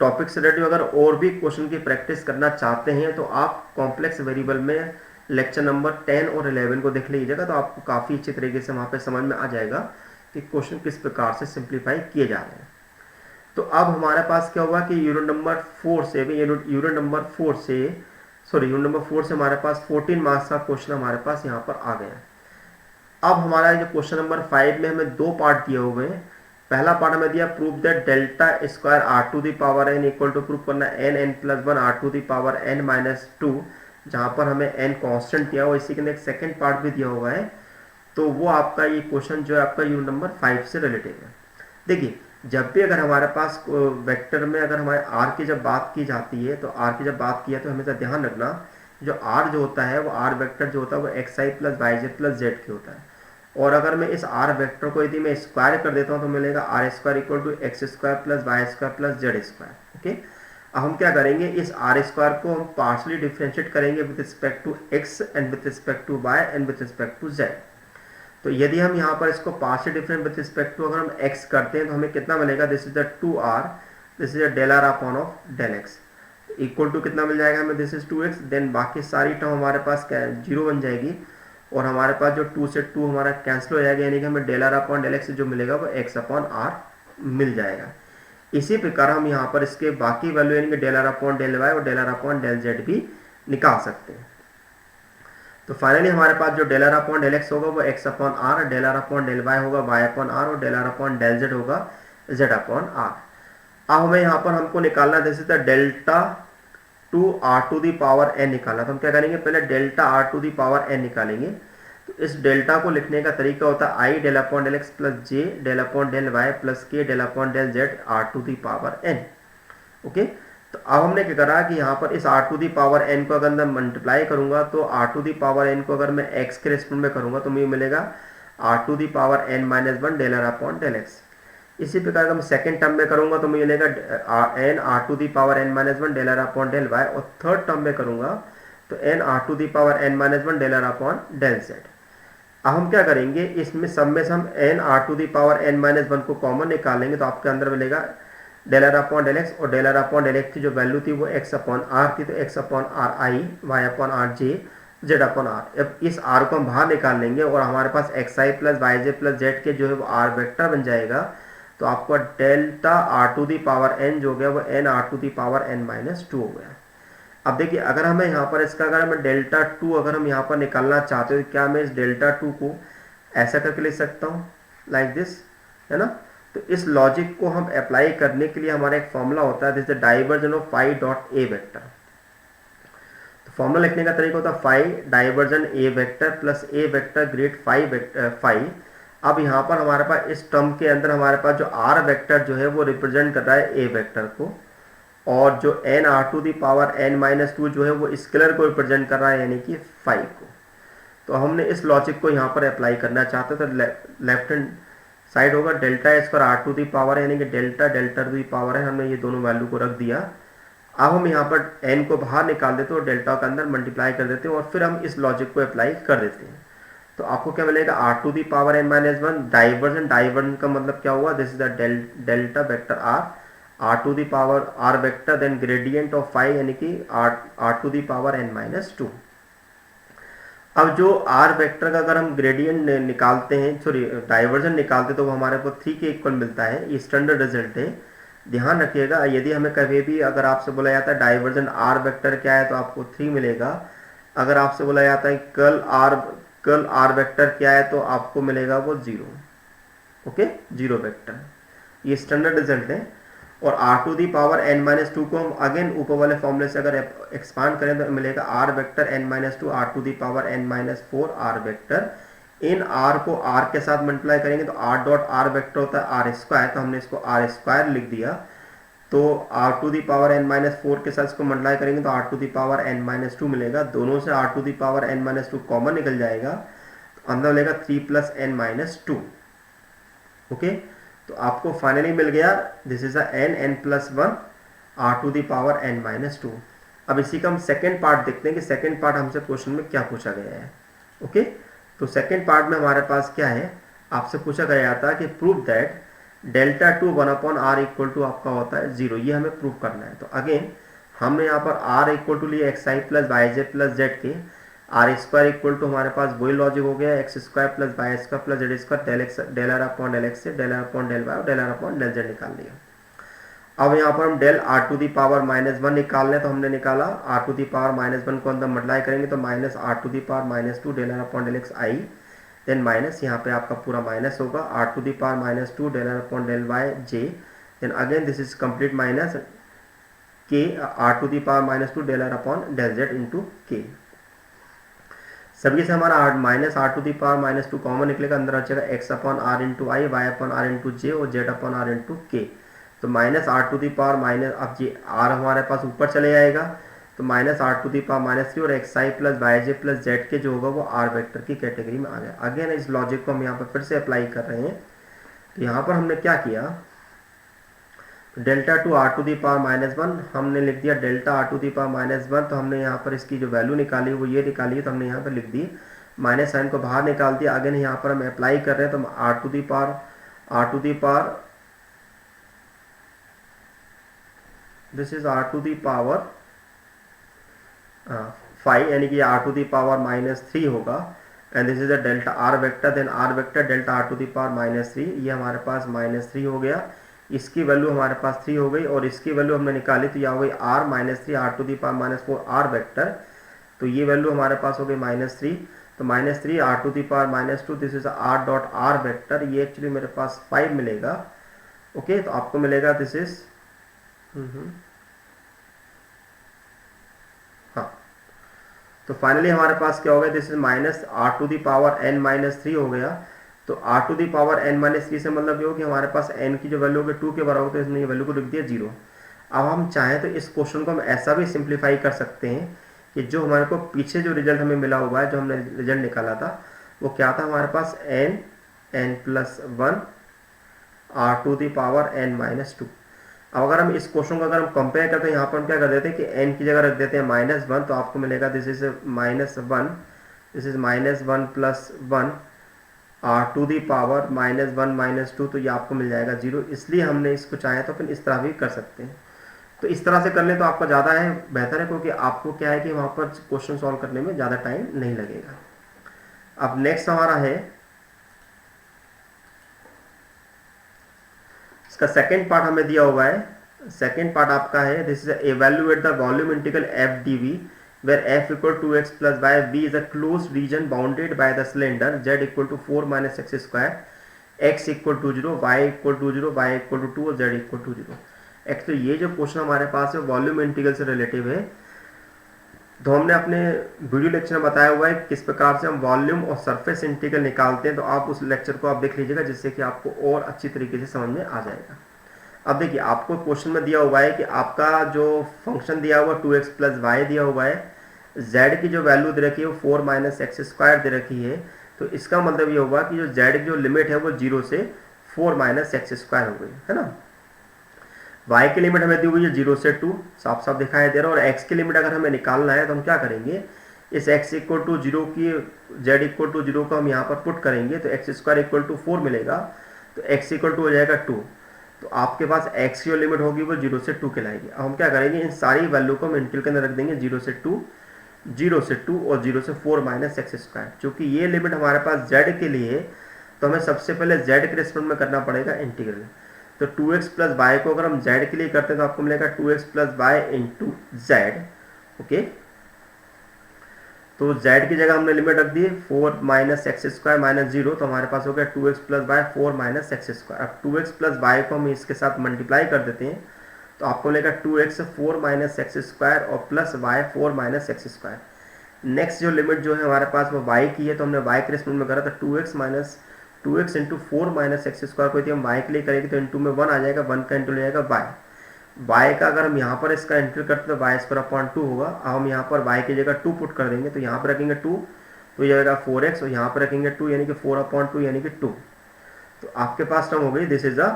टॉपिक से रिलेटेड अगर और भी क्वेश्चन की प्रैक्टिस करना चाहते हैं तो आप कॉम्प्लेक्स वेरिएबल में लेक्चर नंबर 10 और 11 को देख लीजिएगा, तो आपको काफ़ी अच्छी तरीके से वहाँ पे समझ में आ जाएगा कि क्वेश्चन किस प्रकार से सिंप्लीफाई किए जा रहे हैं। तो अब हमारे पास क्या हुआ कि यूनिट नंबर 4 से हमारे पास 14 मार्क्स का क्वेश्चन हमारे पास यहाँ पर आ गया। अब हमारा जो क्वेश्चन नंबर 5 में हमें 2 पार्ट दिए हुए हैं। पहला पार्ट हमें दिया prove that delta square r to the power n equal to prove करना n+1 r to the power n-2, जहाँ पर हमें n कांस्टेंट दिया हुआ। इसी के अंदर एक सेकंड पार्ट भी दिया हुआ है। तो वो आपका ये क्वेश्चन जो है आपका यूनिट नंबर 5 से रिलेटेड है। देखिए जब भी अगर हमारे पास वेक्टर में अगर हमारे r की जब बात की जाती है तो r की जब बात किया तो हमेशा ध्यान रखना जो r जो होता है वो r वेक्टर जो होता है वो xi plus yj plus z के होता है। और अगर मैं इस r वेक्टर को यदि मैं स्क्वायर कर देता हूँ तो मिलेगा r² equal to x² plus y² plus z²। Okay, अब हम क्या करेंगे, इस r² को हम पार्शली डिफ्रेंशिएट करेंगे with respect to x and with respect to y and with respect to z। तो यदि हम यहाँ पर इसको partial different with respect to अगर हम x करते हैं तो हमें कितना मिलेगा, this is the 2r, this is del r upon of del x equal to कितना मिल जाएगा हमें, दिस इज 2x। देन बाकी सारी टर्म हमारे पास क्या है, 0 बन जाएगी और हमारे पास जो 2 से 2 हमारा कैंसिल हो जाएगा, यानी कि हमें del r upon del x जो मिलेगा वो x अपॉन r मिल जाएगा। इसी प्रकार हम यहाँ पर इसके बाकी वैल्यू यानी कि del r upon del y और del r upon del z भी निकाल सकते हैं। तो फाइनली हमारे पास जो del r upon del x होगा वो x upon r, del r upon del y होगा y अपॉन r और del r upon del z होगा z अपॉन r। अब हमें यहाँ पर हमको निकालना जैसे था delta to r to the power n निकालना। तो हम क्या करेंगे, पहले delta r to the power n निकालेंगे। तो इस डेल्टा को लिखने का तरीका होता है i del upon del x plus j del upon del y plus k del upon del z r to the power n। Okay, तो अब हमने क्या करा कि यहाँ पर इस r to the power n को अगर मैं मल्टीप्लाई करूंगा तो r to the power n को अगर मैं x के रेस्पेक्ट में करूंगा तो मुझे मिलेगा r to the power n-1 del r upon del x। इसी प्रकार अगर मैं सेकंड टर्म में करूंगा तो मुझे मिलेगा n r to the power n-1 del r upon del y, और थर्ड टर्म में करूंगा तो n r to the power n-1 del r upon del z। अब हम क्या करेंगे, इसमें सब में से हम n r to the power n-1 को कॉमन निकालेंगे तो आपके अंदर मिलेगा del r upon del x, और del r upon del x की जो वैल्यू थी वो x अपॉन r थी, तो x upon r i y upon r j z upon r। अब इस r को हम बाहर निकाल लेंगे और हमारे पास xi plus yj plus z के जो है वो r वेक्टर बन जाएगा। तो आपका delta r to the power n जो हो गया वो n r to the power n-2 हो गया। अब देखिए अगर हमें यहाँ पर इसका अगर हमें डेल्टा 2 अगर हम यहाँ पर निकालना चाहते हो तो क्या मैं इस डेल्टा 2 को ऐसा करके लिख सकता हूँ लाइक दिस, है ना। तो इस लॉजिक को हम अप्लाई करने के लिए हमारा एक फॉर्मूला होता है, this is the divergence of phi dot a vector. तो फॉर्मूला लिखने का तरीका होता है phi divergence a vector plus a vector grad phi. अब यहाँ पर हमारे पास इस टर्म के अंदर हमारे पास जो आर वेक्टर जो है वो रिप्रेजेंट कर रहा है ए वेक्टर को, और जो n r to the power n-2 जो है वो स्केलर को रिप्रेजेंट कर रहा है यानी कि फाई को। तो हमने इस लॉजिक को यहाँ पर अप्लाई करना चाहते तो लेफ्ट हैंड साइड होगा delta square r to the power यानी कि डेल्टा टू दी पावर है, हमने ये दोनों वैल्यू को रख दिया। अब हम यहाँ पर n को बाहर निकाल देते और डेल्टा के अंदर मल्टीप्लाई कर देते हैं और फिर हम इस लॉजिक को अप्लाई कर देते हैं। तो आपको क्या मिलेगा, r to the power n-1 divergence का मतलब क्या हुआ, this is the delta vector r r to the power r vector then gradient of phi यानी कि r to the power n minus two. अब जो आर वेक्टर का अगर हम ग्रेडियंट निकालते हैं, सॉरी डाइवर्जन निकालते हैं, तो वो हमारे को 3 के इक्वल मिलता है। ये स्टैंडर्ड रिजल्ट है, ध्यान रखिएगा। यदि हमें कभी भी अगर आपसे बोला जाता है डाइवर्जन आर वेक्टर क्या है तो आपको 3 मिलेगा। अगर आपसे बोला जाता है कर्ल आर वेक्टर क्या है तो आपको मिलेगा वो 0। Okay, 0 vector. ये स्टैंडर्ड रिजल्ट है। और r to the power n minus two को हम अगेन ऊपर वाले फॉर्मूले से अगर एक्सपांड करें तो मिलेगा r vector n minus two r to the power n minus four r vector. इन r को r के साथ मल्टीप्लाई करेंगे तो r डॉट r वेक्टर होता है आर स्क्वायर, तो हमने इसको r स्क्वायर लिख दिया। तो r to the power n minus four के साथ इसको मल्टीप्लाई करेंगे तो r to the power n minus two मिलेगा। दोनों से r to the power n minus two common निकल जाएगा, तो अंदर मिलेगा 3 plus n minus two. Okay, तो आपको फाइनली मिल गया this is n plus one r to the power n minus two. अब इसी का हम सेकेंड पार्ट देखते हैं कि सेकेंड पार्ट हमसे क्वेश्चन में क्या पूछा गया है। ओके, तो सेकेंड पार्ट में हमारे पास क्या है, आपसे पूछा गया था कि prove that delta to 1/r equal to आपका होता है 0। ये हमें प्रूव करना है। तो अगेन हमने यहाँ पर r इक्वल टू लिया xi plus y j plus z k. R square equal to हमारे पास वही लॉजिक हो गया, x square plus y square plus z square del r upon del x से del r upon del y और del r upon del z निकाल लिया। अब यहाँ पर हम del r to the power minus one निकाल लें, तो हमने निकाला r to the power minus one को अंदर मल्टीप्लाई करेंगे तो minus r to the power minus two del r upon del x i, then minus यहाँ पे आपका पूरा माइनस होगा r to the power minus two del r upon del y j, then again this is complete minus के r to the power minus two del r upon del z into k. सभी से हमारा minus r to the power minus two common निकलेगा, अंदर आ जाएगा x upon r into i, y upon r into j और z upon r into k. तो minus r to the power minus, अब जी आर हमारे पास ऊपर चले जाएगा तो minus r to the power minus three और x i plus y j plus z k जो होगा वो आर वेक्टर की कैटेगरी में आ गया। अगेन इस लॉजिक को हम यहाँ पर फिर से अप्लाई कर रहे हैं। तो यहाँ पर हमने क्या किया, delta to r to the power minus one हमने लिख दिया delta r to the power minus one. तो हमने यहाँ पर इसकी जो वैल्यू निकाली वो ये निकाली है, तो हमने यहाँ पर लिख दी माइनस साइन को बाहर निकाल दिया। अगेन यहाँ पर हम अप्लाई कर रहे हैं तो r to the power this is r to the power 5 यानी कि r to the power minus three होगा and this is a delta r vector, then r vector delta r to the power minus three, ये हमारे पास minus three हो गया। इसकी value हमारे पास 3 हो गई और इसकी वैल्यू हमने निकाली तो यह हो गई r minus three r to the power minus four r vector. तो ये वैल्यू हमारे पास हो गई माइनस थ्री, तो minus three r to the power minus two this is r dot r vector, ये एक्चुअली मेरे पास 5 मिलेगा। ओके, तो आपको मिलेगा दिस इज हाँ, तो फाइनली हमारे पास क्या हो गया, this is minus r to the power n minus three हो गया। तो r to the power n minus three से मतलब ये हो कि हमारे पास n की जो वैल्यू होगी 2 के बराबर, तो इसने ये वैल्यू को लिख दिया 0। अब हम चाहें तो इस क्वेश्चन को हम ऐसा भी सिंप्लीफाई कर सकते हैं कि जो हमारे को पीछे जो रिजल्ट हमें मिला हुआ है, जो हमने रिजल्ट निकाला था वो क्या था, हमारे पास n plus one r to the power n minus two. अब अगर हम इस क्वेश्चन को अगर हम कंपेयर करते हैं, यहाँ पर हम क्या कर देते हैं कि n की जगह रख देते हैं माइनस वन, तो आपको मिलेगा this is minus one, this is minus one plus one r to the power minus one minus two, तो ये आपको मिल जाएगा 0। इसलिए हमने इसको चाहे तो फिर इस तरह भी कर सकते हैं। तो इस तरह से कर ले तो आपका ज़्यादा है बेहतर है, क्योंकि आपको क्या है कि वहाँ पर क्वेश्चन सॉल्व करने में ज़्यादा टाइम नहीं लगेगा। अब नेक्स्ट हमारा है इसका सेकेंड पार्ट हमें दिया हुआ है। सेकेंड पार्ट आपका है this is evaluate the volume integral f d v where f equal to x plus y, v is a closed region bounded by the cylinder z equal to 4 minus x square, x equal to 0, y equal to 0, y equal to 2 और z equal to 0। X तो ये जो question हमारे पास है volume integral से relative है। तो हमने अपने वीडियो लेक्चर में बताया हुआ है किस प्रकार से हम वॉल्यूम और सरफेस इंटीग्रल निकालते हैं, तो आप उस लेक्चर को आप देख लीजिएगा जिससे कि आपको और अच्छी तरीके से समझ में आ जाएगा। अब देखिए आपको क्वेश्चन में दिया हुआ है कि आपका जो फंक्शन दिया हुआ 2x प्लस वाई दिया हुआ है, z की जो वैल्यू दे रखी है वो 4 माइनस एक्स स्क्वायर दे रखी है। तो इसका मतलब ये होगा कि जो z की जो लिमिट है वो 0 से 4 माइनस एक्स स्क्वायर हो गई है ना। y की लिमिट हमें दी हुई है 0 से 2, साफ साफ दिखाई दे रहा है। और x की लिमिट अगर हमें निकालना है तो हम क्या करेंगे, इस x इक्वल टू 0 की z इक्वल टू 0 को हम यहाँ पर पुट करेंगे तो एक्स स्क्वायर इक्वल टू 4 मिलेगा, तो x इक्वल टू हो जाएगा 2। तो आपके पास x की जो लिमिट होगी वो 0 से 2 कहलाएगी। अब हम क्या करेंगे, इन सारी वैल्यू को हम इंटीग्रल के अंदर रख देंगे 0 से 2, 0 से 2 और 0 से 4 माइनस एक्स स्क्वायर। चूँकि ये लिमिट हमारे पास z के लिए है तो हमें सबसे पहले z के रिस्पेक्ट में करना पड़ेगा इंटीग्रल। तो 2x प्लस वाई को अगर हम z के लिए करते हैं तो आपको मिलेगा 2x plus y into z. Okay, तो z की जगह हमने लिमिट रख दी 4 माइनस एक्स स्क्वायर माइनस 0, तो हमारे पास हो गया 2x plus y 4 minus x square. अब 2x प्लस वाई को हम इसके साथ मल्टीप्लाई कर देते हैं तो आपको मिलेगा 2x 4 माइनस एक्स स्क्वायर और plus y 4 minus x square. Next जो लिमिट जो है हमारे पास वो y की है, तो हमने y के रिस्पेक्ट में करा था 2x minus 2x into 4 minus x square को यदि हम y के लिए करेंगे तो इंटू में 1 आ जाएगा, 1 का इंटू ले जाएगा y का अगर हम यहाँ पर इसका एंट्री करते तो वाई स्क्वायर अपॉन 2 होगा। अब हम यहाँ पर y की जगह 2 पुट कर देंगे तो यहाँ पर रखेंगे 2 तो ये जाएगा 4x और यहाँ पर रखेंगे 2 यानी कि 4 अपॉन 2 यानी कि 2। तो आपके पास टर्म हो गई this is a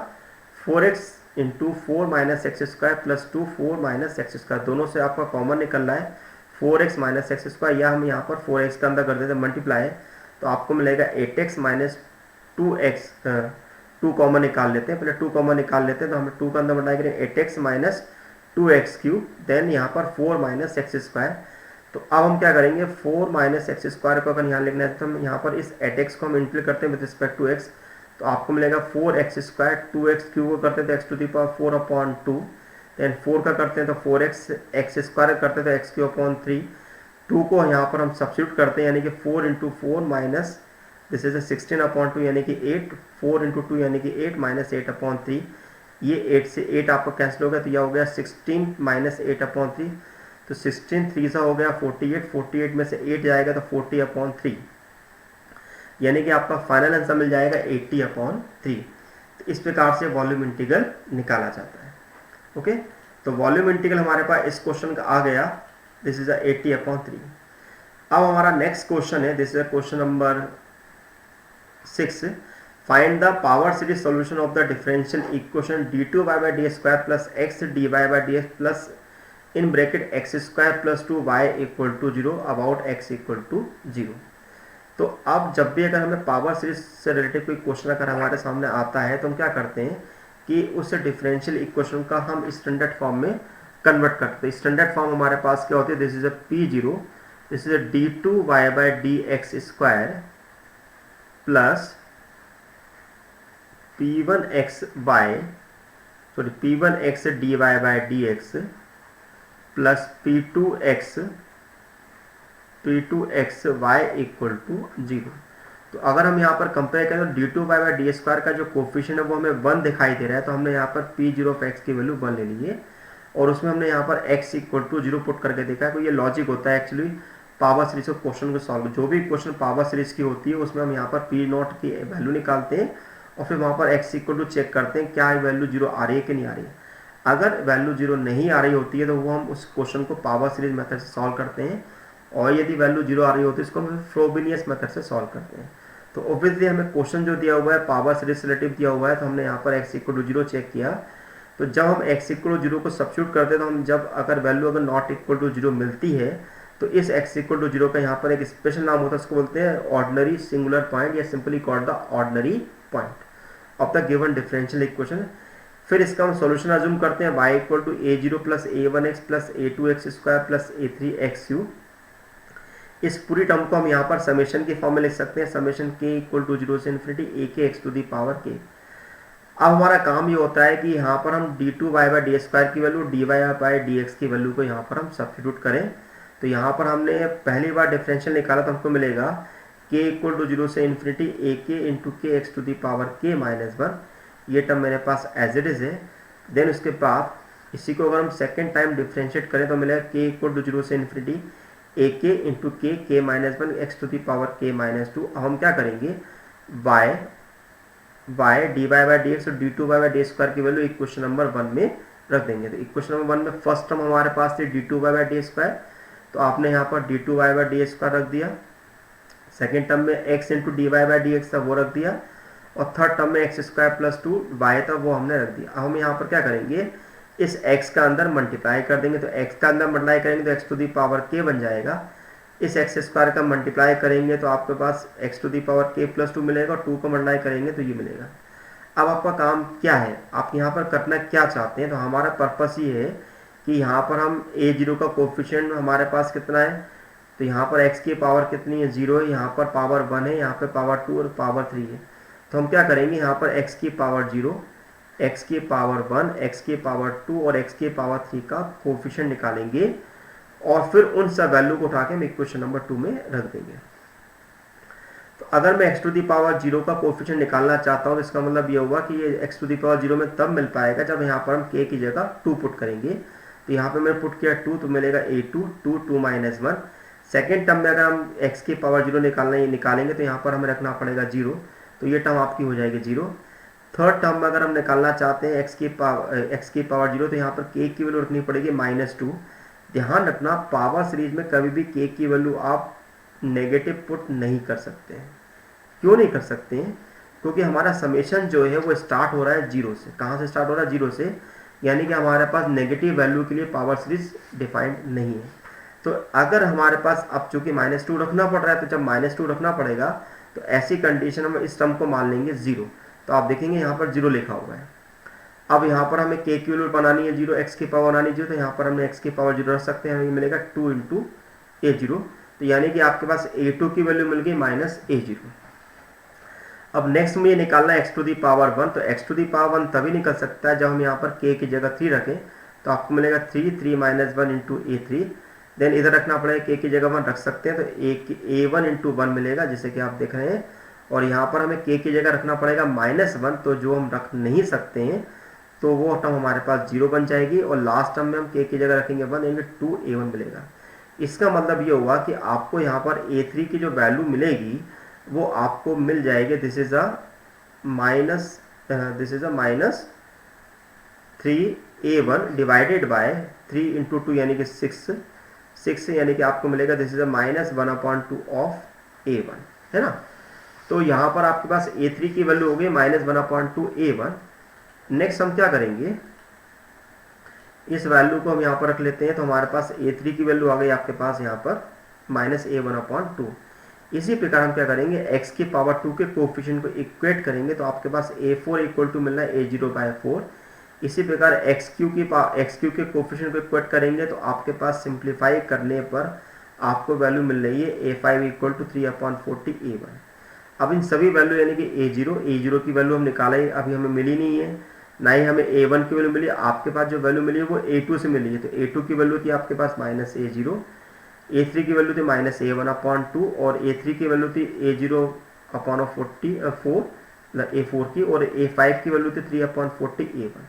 4x into 4 minus x square plus 2 4 minus x square. दोनों से आपका कॉमन निकल रहा है 4x माइनस एक्स स्क्वायर, या हम यहाँ पर 4x का अंदर कर देते हैं मल्टीप्लाई, तो आपको मिलेगा 8x माइनस 2x। 2 कॉमन निकाल लेते हैं, पहले 2 कॉमन निकाल लेते हैं तो हम 2 का अंदर मल्टीप्लाई करेंगे 8x minus 2x cube, then यहाँ पर 4 माइनस एक्स स्क्वायर। तो अब हम क्या करेंगे 4 माइनस एक्स स्क्वायर को अगर यहाँ लिखना है तो हम यहाँ पर इस 8x को हम इंटीग्रेट करते हैं विद रिस्पेक्ट टू x, तो आपको मिलेगा 4x स्क्वायर, 2x क्यूब को करते हैं तो x to the power 4 upon 2, then 4 का करते हैं तो 4x, एक्स स्क्वायर करते हैं तो x क्यूब अपॉन 3, 2 को यहाँ पर हम सब्स्टिट्यूट करते हैं यानी कि 4 into 4 minus this is 16 upon 2 यानी कि 8, 4 इंटू 2 यानी कि 8 माइनस 8 अपॉन 3, ये 8 से 8 आपका कैंसिल हो गया तो यह हो गया 16 माइनस 8 अपॉन 3, तो 16 3 सा हो गया 48, 48 में से 8 जाएगा तो 40 अपॉन 3, यानी कि आपका फाइनल आंसर मिल जाएगा 80 अपॉन 3। तो इस प्रकार से वॉल्यूम इंटीग्रल निकाला जाता है। ओके, तो वॉल्यूम इंटीग्रल हमारे पास इस क्वेश्चन का आ गया, दिस इज 80 अपॉन 3। अब हमारा नेक्स्ट क्वेश्चन है, this is question number 6, find the power series solution of the differential equation d2y by d square plus x dy by dx plus in bracket x square plus 2y equal to 0 about x equal to 0। तो अब जब भी अगर हमें power series से related कोई question अगर हमारे सामने आता है तो हम क्या करते हैं कि उस डिफरेंशियल इक्वेशन का हम स्टैंडर्ड फॉर्म में कन्वर्ट करते हैं। स्टैंडर्ड फॉर्म हमारे पास क्या होती है, this is a p0, this is a d2y by dx square plus p1x dy by dx plus p2x y equal to 0। तो अगर हम यहाँ पर कंपेयर करें तो d2y by d स्क्वायर का जो कोफिशिएंट है वो हमें 1 दिखाई दे रहा है, तो हमने यहाँ पर p0 ऑफ x की वैल्यू 1 ले ली है और उसमें हमने यहाँ पर x इक्वल टू 0 पुट करके देखा है। तो ये लॉजिक होता है actually power series of question को सॉल्व, जो भी क्वेश्चन पावर सीरीज की होती है उसमें हम यहाँ पर p0 की वैल्यू निकालते हैं और फिर वहाँ पर x इक्वल टू चेक करते हैं क्या वैल्यू 0 आ रही है कि नहीं आ रही है। अगर वैल्यू 0 नहीं आ रही होती है तो वो हम उस क्वेश्चन को पावर सीरीज मेथड से सॉल्व करते हैं, और यदि वैल्यू 0 आ रही होती है इसको हम फ्रोबिनियस मेथड से सॉल्व करते हैं। तो ऑब्वियसली हमें क्वेश्चन जो दिया हुआ है पावर सीरीज रिलेटिव दिया हुआ है, तो हमने यहाँ पर x इक्वल टू 0 चेक किया। तो जब हम x इक्वल टू 0 को सब्स्टिट्यूट करते हैं तो हम जब अगर वैल्यू अगर नॉट इक्वल टू 0 मिलती है तो इस x इक्वल टू 0 का यहाँ पर एक स्पेशल नाम होता है, उसको बोलते हैं ऑर्डिनरी सिंगुलर पॉइंट या simply called the ordinary point of the given differential equation. फिर इसका हम सॉल्यूशन अज्यूम करते हैं y equal to a0 plus a1x plus a2x square plus a3x। इस पूरी टर्म को हम यहाँ पर समेशन के फॉर्म में लिख सकते हैं, समेशन k इक्वल टू 0 से infinity a k x to the power k। अब हमारा काम ये होता है कि यहाँ पर हम d2y बाई डी स्क्वायर की वैल्यू dy बाई dx की वैल्यू को यहाँ पर हम सब्स्टिट्यूट करें। तो यहाँ पर हमने पहली बार डिफरेंशियल निकाला तो हमको मिलेगा k इक्वल टू 0 से infinity a k into k x to the power k minus 1, ये टर्म मेरे पास एज इट इज है। देन उसके बाद इसी को अगर हम सेकेंड टाइम डिफरेंशिएट करें तो मिलेगा k इक्वल टू 0 से infinity a k into k minus 1 x to the power k minus 2। अब हम क्या करेंगे y dy by d x और d2y बाई डी स्क्वायर की वैल्यू इक्वेशन नंबर 1 में रख देंगे। तो इक्वेशन नंबर 1 में फर्स्ट टर्म हमारे पास थी d2y बाई डी स्क्वायर, तो आपने यहाँ पर d2y बाई डी स्क्वायर रख दिया। सेकेंड टर्म में x into dy by d x था वो रख दिया, और थर्ड टर्म में एक्स स्क्वायर प्लस 2y था वो हमने रख दिया। अब हम यहाँ पर क्या करेंगे, इस x का अंदर मल्टीप्लाई कर देंगे, तो x का अंदर मल्टीप्लाई करेंगे तो x to the power k बन जाएगा। इस एक्स स्क्वायर का मल्टीप्लाई करेंगे तो आपके पास x to the power k plus 2 मिलेगा, और 2 को मल्टीप्लाई करेंगे तो ये मिलेगा। अब आपका काम क्या है, आप यहाँ पर करना क्या चाहते हैं? तो हमारा पर्पस ये है कि यहाँ पर हम a0 का कोफिशिएंट हमारे पास कितना है, तो यहाँ पर x की पावर कितनी है, 0 है, यहाँ पर पावर 1 है, यहाँ पर पावर 2 और पावर 3 है। तो हम क्या करेंगे, यहाँ पर x की पावर 0, x की पावर 1, x की पावर 2 और x की पावर 3 का कोफिशिएंट निकालेंगे और फिर उन सब वैल्यू को उठा के हम इक्वेशन नंबर 2 में रख देंगे। तो अगर मैं x टू दी पावर 0 का कोफिशिएंट निकालना चाहता हूँ तो इसका मतलब ये होगा कि ये x टू दी पावर 0 में तब मिल पाएगा जब यहाँ पर हम k की जगह 2 पुट करेंगे। तो यहाँ पे मैंने पुट किया 2 तो मिलेगा a2, 2 माइनस 1। सेकेंड टर्म में अगर हम x की पावर 0 निकालेंगे तो यहाँ पर हमें रखना पड़ेगा 0, तो ये टर्म आपकी हो जाएगी 0। थर्ड टर्म में अगर हम निकालना चाहते हैं x की पावर 0 तो यहाँ पर k की वैल्यू रखनी पड़ेगी -2। ध्यान रखना, पावर सीरीज में कभी भी k की वैल्यू आप नेगेटिव पुट नहीं कर सकते हैं। क्यों नहीं कर सकते हैं? क्योंकि हमारा समेशन जो है वो स्टार्ट हो रहा है 0 से। कहाँ से स्टार्ट हो रहा है? 0 से, यानी कि हमारे पास नेगेटिव वैल्यू के लिए पावर सीरीज डिफाइंड नहीं है। तो अगर हमारे पास अब चूंकि -2 रखना पड़ रहा है, तो जब -2 रखना पड़ेगा तो ऐसी कंडीशन में इस टर्म को मान लेंगे 0। तो आप देखेंगे यहाँ पर 0 लिखा हुआ है। अब यहाँ पर हमें k की वैल्यू बनानी है 0, x की पावर बनानी है 0, तो यहाँ पर हमने x की पावर 0 रख सकते हैं, हमें मिलेगा 2 इंटू a0। तो यानी कि आपके पास a2 की वैल्यू मिल गई -a0। अब नेक्स्ट में ये निकालना है x टू दी पावर 1। तो x टू दी पावर 1 तभी निकल सकता है जब हम यहाँ पर k की जगह 3 रखें। तो आपको मिलेगा 3 माइनस 1 इंटू a3। देन इधर रखना पड़ेगा, k की जगह 1 रख सकते हैं, तो a1 इंटू 1 मिलेगा, जैसे कि आप देख रहे हैं। और यहाँ पर हमें k की जगह रखना पड़ेगा -1, तो जो हम रख नहीं सकते हैं तो वो टर्म हमारे पास 0 बन जाएगी। और लास्ट टर्म में हम k की जगह रखेंगे 1, यानी 2a1 मिलेगा। इसका मतलब ये होगा कि आपको यहाँ पर a3 की जो वैल्यू मिलेगी वो आपको मिल जाएगी, this is a -3a1 divided by 3 into 2 यानी कि 6, यानी कि आपको मिलेगा this is a -1/2 of a1, है ना। तो यहाँ पर आपके पास a3 की वैल्यू हो गई -1/2 a1। नेक्स्ट हम क्या करेंगे, इस वैल्यू को हम यहाँ पर रख लेते हैं। तो हमारे पास a3 की वैल्यू आ गई आपके पास यहाँ पर -a1/2। इसी प्रकार हम क्या करेंगे, x की पावर 2 के कोफिशिएंट को इक्वेट करेंगे, तो आपके पास a4 इक्वल टू मिलना है a0/4। इसी प्रकार xq के कोफिशिएंट को इक्वेट करेंगे तो आपके पास सिंप्लीफाई करने पर आपको वैल्यू मिल रही है a5 इक्वल टू 3/40 a1। अब इन सभी वैल्यू यानी कि a0 की वैल्यू हम निकाले, अभी हमें मिली नहीं है, ना ही हमें a1 की वैल्यू मिली। आपके पास जो वैल्यू मिली है वो a2 से मिली है। तो a2 की वैल्यू थी आपके पास -a0, a3 की वैल्यू थी -a1/2 और a3 की वैल्यू थी a4 की, और a5 की वैल्यू थी 3/40 a1।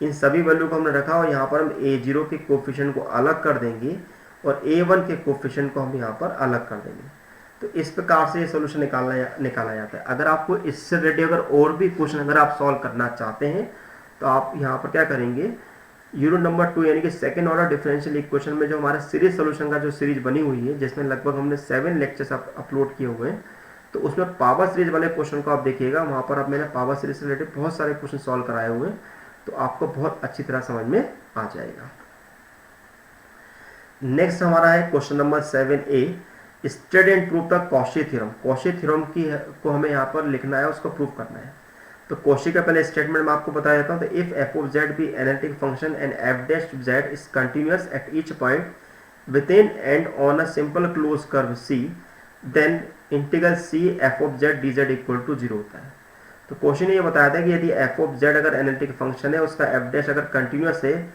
इन सभी वैल्यू को हमने रखा और यहाँ पर हम a0 के कोफिशिएंट को अलग कर देंगे और a1 के कोफिशिएंट को हम यहाँ पर अलग कर देंगे। तो इस प्रकार से ये सोल्यूशन निकाला जाता है। अगर आपको इससे रिलेटेड अगर और भी क्वेश्चन अगर आप सॉल्व करना चाहते हैं तो आप यहाँ पर क्या करेंगे, यूनिट नंबर 2 यानी कि सेकंड ऑर्डर डिफरेंशियल इक्वेशन में जो हमारा सीरीज सोल्यूशन का जो सीरीज बनी हुई है, जिसमें लगभग हमने 7 लेक्चर्स अपलोड किए हुए हैं, तो उसमें पावर सीरीज वाले क्वेश्चन को आप देखिएगा। वहाँ पर अब मैंने पावर सीरीज से रिलेटेड बहुत सारे क्वेश्चन सॉल्व कराए हुए हैं, तो आपको बहुत अच्छी तरह समझ में आ जाएगा। नेक्स्ट हमारा है question number 7A, state and prove the Cauchy theorem. Cauchy theorem को हमें यहाँ पर लिखना है, उसको प्रूव करना है। तो कॉशी का पहले स्टेटमेंट मैं आपको बता देता हूँ। तो if f of z be analytic function and f dash z is continuous at each point within and on a simple close curve c, then integral c f of z d z equal to 0 होता है। तो question ये बताया था कि यदि F of Z अगर analytic function है, उसका एफ डैश अगर कंटिन्यूअस है,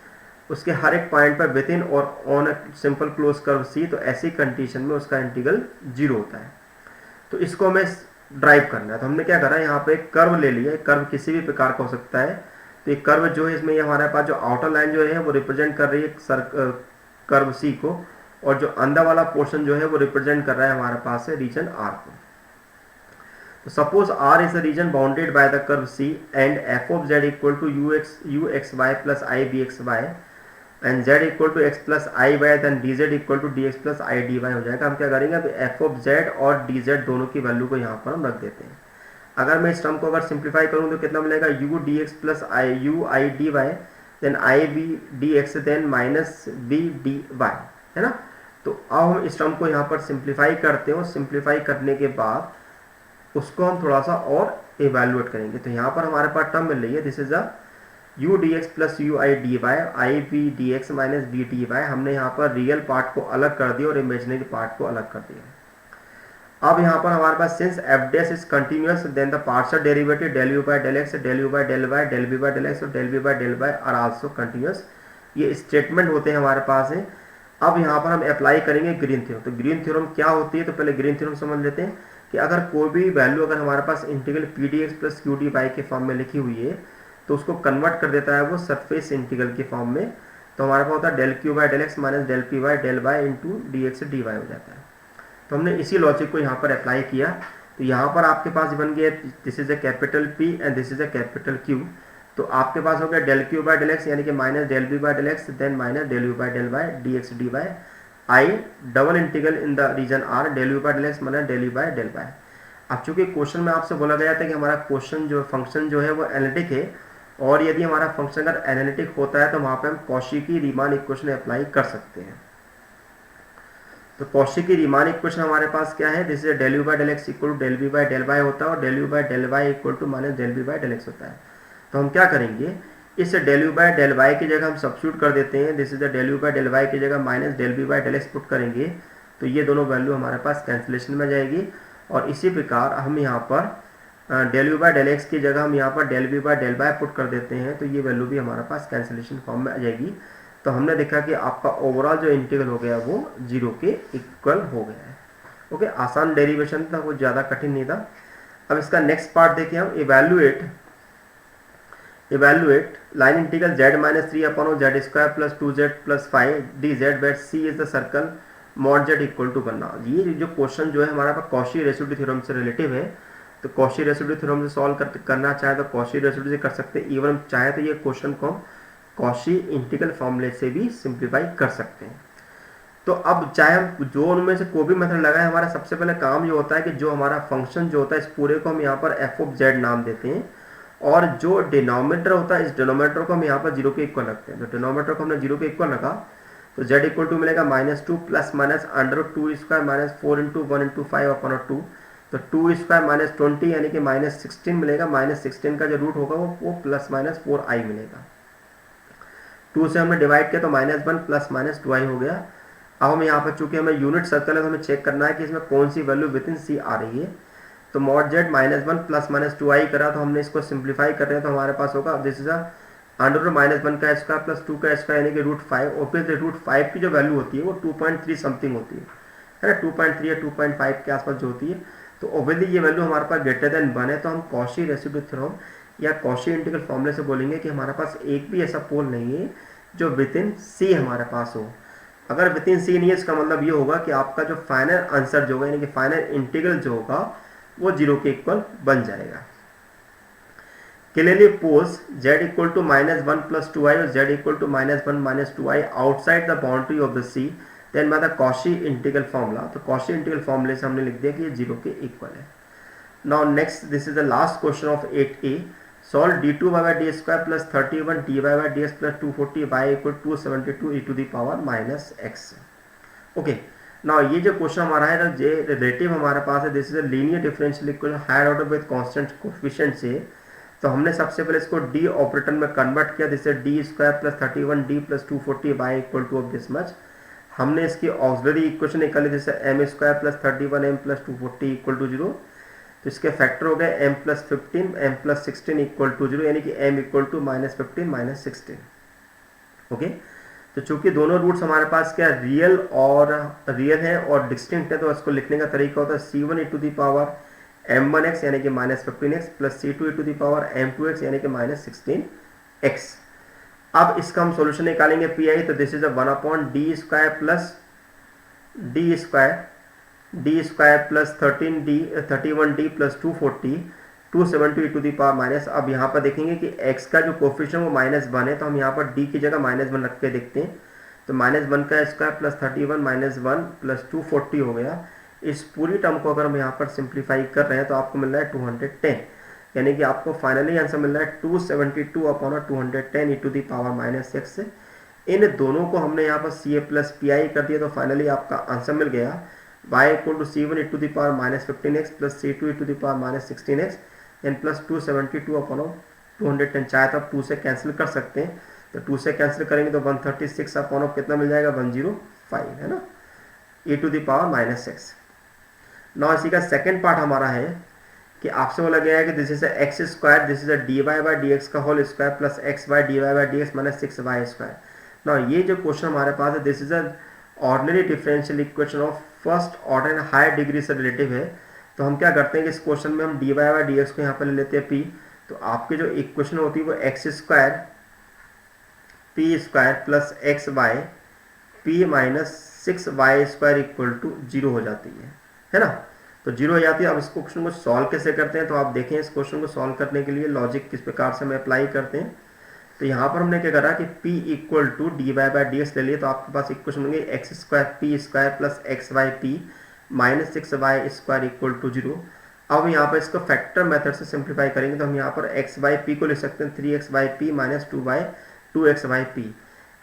उसके हर एक पॉइंट पर विद इन और on a simple close curve c, तो ऐसी कंडीशन में उसका इंटीग्रल 0 होता है। तो इसको हमें ड्राइव करना है। तो हमने क्या करा, यहाँ पे एक कर्व ले लिया। कर्व किसी भी प्रकार का हो सकता है। तो एक कर्व जो है, इसमें हमारे पास जो आउटर लाइन जो है वो रिप्रेजेंट कर रही है कर्व सी को, और जो अंदर वाला पोर्शन जो है वो रिप्रेजेंट कर रहा है हमारे पास है रीजन आर को। तो suppose r is a region bounded by the curve c and f of z equal to u x y plus i b x y and z equal to x plus i y, then d z equal to d x plus i d y हो जाएगा। हम क्या करेंगे, अभी f of z और d z दोनों की value को यहाँ पर हम रख देते हैं। अगर मैं इस टर्म को अगर सिंप्लीफाई करूँ तो कितना मिलेगा, u d x plus i u i d y, then i b d x, then minus b d y, है ना। तो अब हम इस टर्म को यहाँ पर सिंप्लीफाई करते हैं और सिंप्लीफाई करने के बाद उसको हम थोड़ा सा और इवेल्युएट करेंगे। तो यहाँ पर हमारे पास टर्म मिल रही है, this is a u d x plus u i d y i v d x minus v d y. हमने यहाँ पर रियल पार्ट को अलग कर दिया और इमेजिनरी पार्ट को अलग कर दिया। अब यहाँ पर हमारे पास since f dash is continuous then the partial derivative del u by del x, del u by del y, del B by del x और del B by del y are also continuous. ये statement होते हैं हमारे पास है। अब यहाँ पर हम अप्लाई करेंगे ग्रीन थ्योरम। तो ग्रीन थ्योरम क्या होती है, तो पहले ग्रीन थ्योरम समझ लेते हैं कि अगर कोई भी वैल्यू अगर हमारे पास integral p d x plus q d y के फॉर्म में लिखी हुई है तो उसको कन्वर्ट कर देता है वो सरफेस इंटीग्रल के फॉर्म में। तो हमारे पास होता है del q by del x minus del p by del y into d x d y हो जाता है। तो हमने इसी लॉजिक को यहाँ पर अप्लाई किया। तो यहाँ पर आपके पास बन गया this is a capital p and this is a capital q. तो आपके पास हो गया del q by del x यानी कि minus del B by del x then minus del u by del y d x d y i double integral in the region r del u by del x minus del u by del y. अब चूंकि question में आपसे बोला गया था कि हमारा question जो फंक्शन जो है वो एनालिटिक है और यदि हमारा फंक्शन अगर एनालिटिक होता है तो वहाँ पर हम कॉशी की रीमान इक्वेशन अप्लाई कर सकते हैं। तो कॉशी की रीमान इक्वेशन हमारे पास क्या है, this is del u by del x equal to del B by del y होता है और del u by del y equal to minus del B by del x होता है। तो हम क्या करेंगे, इस del u by del y की जगह हम सब्स्टिट्यूट कर देते हैं, this is del u by del y की जगह minus del B by del x put करेंगे तो ये दोनों वैल्यू हमारे पास कैंसिलेशन में जाएगी। और इसी प्रकार हम यहाँ पर del u by del x की जगह हम यहाँ पर del B by del y put कर देते हैं तो ये वैल्यू भी हमारे पास कैंसिलेशन फॉर्म में आ जाएगी। तो हमने देखा कि आपका ओवरऑल जो इंटीग्रल हो गया वो 0 के इक्वल हो गया है। ओके, आसान डेरिवेशन था, कुछ ज़्यादा कठिन नहीं था। अब इसका नेक्स्ट पार्ट देखिए हम, evaluate line integral z minus 3 upon z square plus 2z plus 5 d z where c is the circle mod z equal to बनना। ये जो क्वेश्चन जो है हमारा पास कॉशी रेसिड्यू थ्योरम से रिलेटिव है। तो कॉशी रेसिड्यू थ्योरम से सॉल्व करना चाहे तो कॉशी रेसिड्यू से कर सकते हैं, इवन चाहे तो ये क्वेश्चन को हम कॉशी इंटीग्रल फॉर्मूले से भी सिंप्लीफाई कर सकते हैं। तो अब चाहे हम जो उनमें से कोई भी मेथड लगाए, हमारा सबसे पहले काम ये होता है कि जो हमारा फंक्शन जो होता है इस पूरे को हम यहाँ पर एफ ऑफ जेड नाम देते हैं और जो डिनोमिनेटर होता है इस डिनोमिनेटर को हम यहाँ पर 0 के इक्वल रखते हैं। तो डिनोमिनेटर को हमने 0 के इक्वल रखा तो z इक्वल टू मिलेगा -2 plus minus under 2 square minus 4 into 1 into 5 upon 2। तो 2 स्क्वायर माइनस 20 यानी कि -16 मिलेगा। -16 का जो रूट होगा वो प्लस माइनस 4i मिलेगा। 2 से हमने डिवाइड किया तो -1 प्लस माइनस 2i हो गया। अब हम यहाँ पर चूंकि हमें यूनिट सर्कल है तो हमें चेक करना है कि इसमें कौन सी वैल्यू विद इन सी आ रही है। तो mod Z -1 plus minus 2i करा तो हमने इसको सिंप्लीफाई कर रहे हैं तो हमारे पास होगा दिस इज अंडर -1 का स्क्वायर प्लस 2 का स्क्वायर यानी कि √5। ऑब्वियसली √5 की जो वैल्यू होती है वो 2.3 समथिंग होती है ना, 2.3 या 2.5 के आसपास जो होती है। तो ऑब्वियसली ये वैल्यू हमारे पास ग्रेटर देन 1 है तो हम कॉशी रेसिड्यू थ्योरम या कॉशी इंटीग्रल फॉर्मूले से बोलेंगे कि हमारे पास एक भी ऐसा पोल नहीं है जो विद इन सी हमारे पास हो। अगर विद इन सी नहीं है इसका मतलब ये होगा कि आपका जो फाइनल आंसर जो होगा यानी कि फाइनल इंटीग्रल जो होगा वो 0 के इक्वल बन जाएगा। Clearly poles z equal to -1 plus 2i और z equal to -1 minus 2i outside the boundary of the c then by the Cauchy integral formula. तो कॉशी इंटीग्रल फॉर्मूले से हमने लिख दिया कि ये 0 के इक्वल है। Now next this is the last question of 8a। Solve d2 by dy square plus 31 dy by dx plus 240 y equal 272 e to the power -x। Okay, now ये जो क्वेश्चन हमारा है ना ये रिलेटिव हमारे पास है, this is a linear differential equation higher order with constant coefficient से। तो हमने सबसे पहले इसको d ऑपरेटर में कन्वर्ट किया, जिससे d square plus 31d plus 240 y equal to of this much. हमने इसकी ऑक्सिलरी इक्वेशन निकाली जैसे m square plus 31m plus 240 equal to 0। तो इसके फैक्टर हो गए m plus 15 m plus 16 equal to 0 यानी कि m इक्वल टू -15 -16। ओके, तो चूंकि दोनों रूट्स हमारे पास क्या रियल है और डिस्टिंक्ट है तो इसको लिखने का तरीका होता है c1 e to the power m1x यानी कि -15x plus c2 e to the power m2x यानी कि -16x। अब इसका हम सॉल्यूशन निकालेंगे pi। तो this is a 1 upon d square plus d square plus 31d plus 240 270 e to the power minus. अब यहाँ पर देखेंगे कि x का जो कोफिशिएंट वो -1 है तो हम यहाँ पर d की जगह -1 रख के देखते हैं। तो -1 का स्क्वायर प्लस 31 -1 प्लस 240 हो गया। इस पूरी टर्म को अगर हम यहाँ पर सिंप्लीफाई कर रहे हैं तो आपको मिल रहा है 210 यानी कि आपको फाइनली आंसर मिल रहा है 272 upon 210 e to the power -x। इन दोनों को हमने यहाँ पर ca प्लस pi कर दिया तो फाइनली आपका आंसर मिल गया y equal to c1 e to the power -15x plus c2 e to the power -16x n plus 272 upon 210, चाहे तो आप 2 से कैंसिल कर सकते हैं, तो 2 से कैंसिल करेंगे तो 136 अपॉन कितना मिल जाएगा 105, है ना, e to the power minus x. ना इसी का सेकेंड पार्ट हमारा है कि आपसे बोला गया है कि this is x square, this is d y by d x का whole square plus x by d y by d x minus 6y square. ना ये जो क्वेश्चन हमारे पास है this is a ordinary differential equation of first order and higher degree से relative है। तो हम क्या करते हैं कि इस क्वेश्चन में हम d y by d x को यहाँ पर ले लेते हैं p, तो आपकी जो इक्वेशन होती है वो x square p square plus x by p minus 6y square equal to 0 हो जाती है ना, तो 0 हो जाती है। अब इस क्वेश्चन को सॉल्व कैसे करते हैं, तो आप देखें इस क्वेश्चन को सॉल्व करने के लिए लॉजिक किस प्रकार से हम अप्लाई करते हैं। तो यहाँ पर हमने क्या करा कि p equal to d y by d x ले लिए, तो आपके पास इक्वेशन होंगे x square p square plus x y p minus 6y square equal to 0। अब यहाँ पर इसको फैक्टर मेथड से सिंप्लीफाई करेंगे तो हम यहाँ पर एक्स बाई पी को लिख सकते हैं 3x by p minus 2x by p.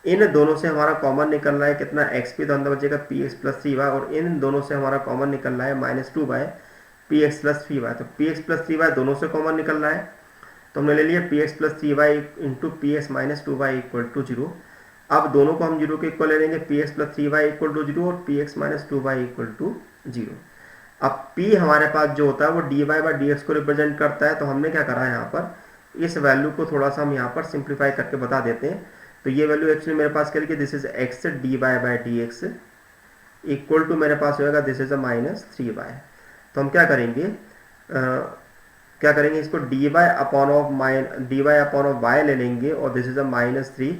इन दोनों से हमारा कॉमन निकल रहा है कितना एक्स पी, तो अंदर बचेगा पी एक्स प्लस 3y, और इन दोनों से हमारा कॉमन निकल रहा है minus 2y P x plus 3y। तो पी एक्स प्लस 3y दोनों से कॉमन निकल रहा है, तो हमने ले लिया p x plus 3y into p x minus 2y equal to 0। अब दोनों को हम 0 के इक्वल ले लेंगे, p x plus 3y equal to 0 और p x minus 2y equal to 0। अब p हमारे पास जो होता है वो d y by d x को रिप्रेजेंट करता है, तो हमने क्या करा है यहाँ पर इस वैल्यू को थोड़ा सा हम यहाँ पर सिंप्लीफाई करके बता देते हैं। तो ये वैल्यू एक्चुअली मेरे पास क्या लिखी, this is x d y by d x equal to मेरे पास होगा this is a minus 3y। तो हम क्या करेंगे इसको d y upon of y ले लेंगे और this is a minus 3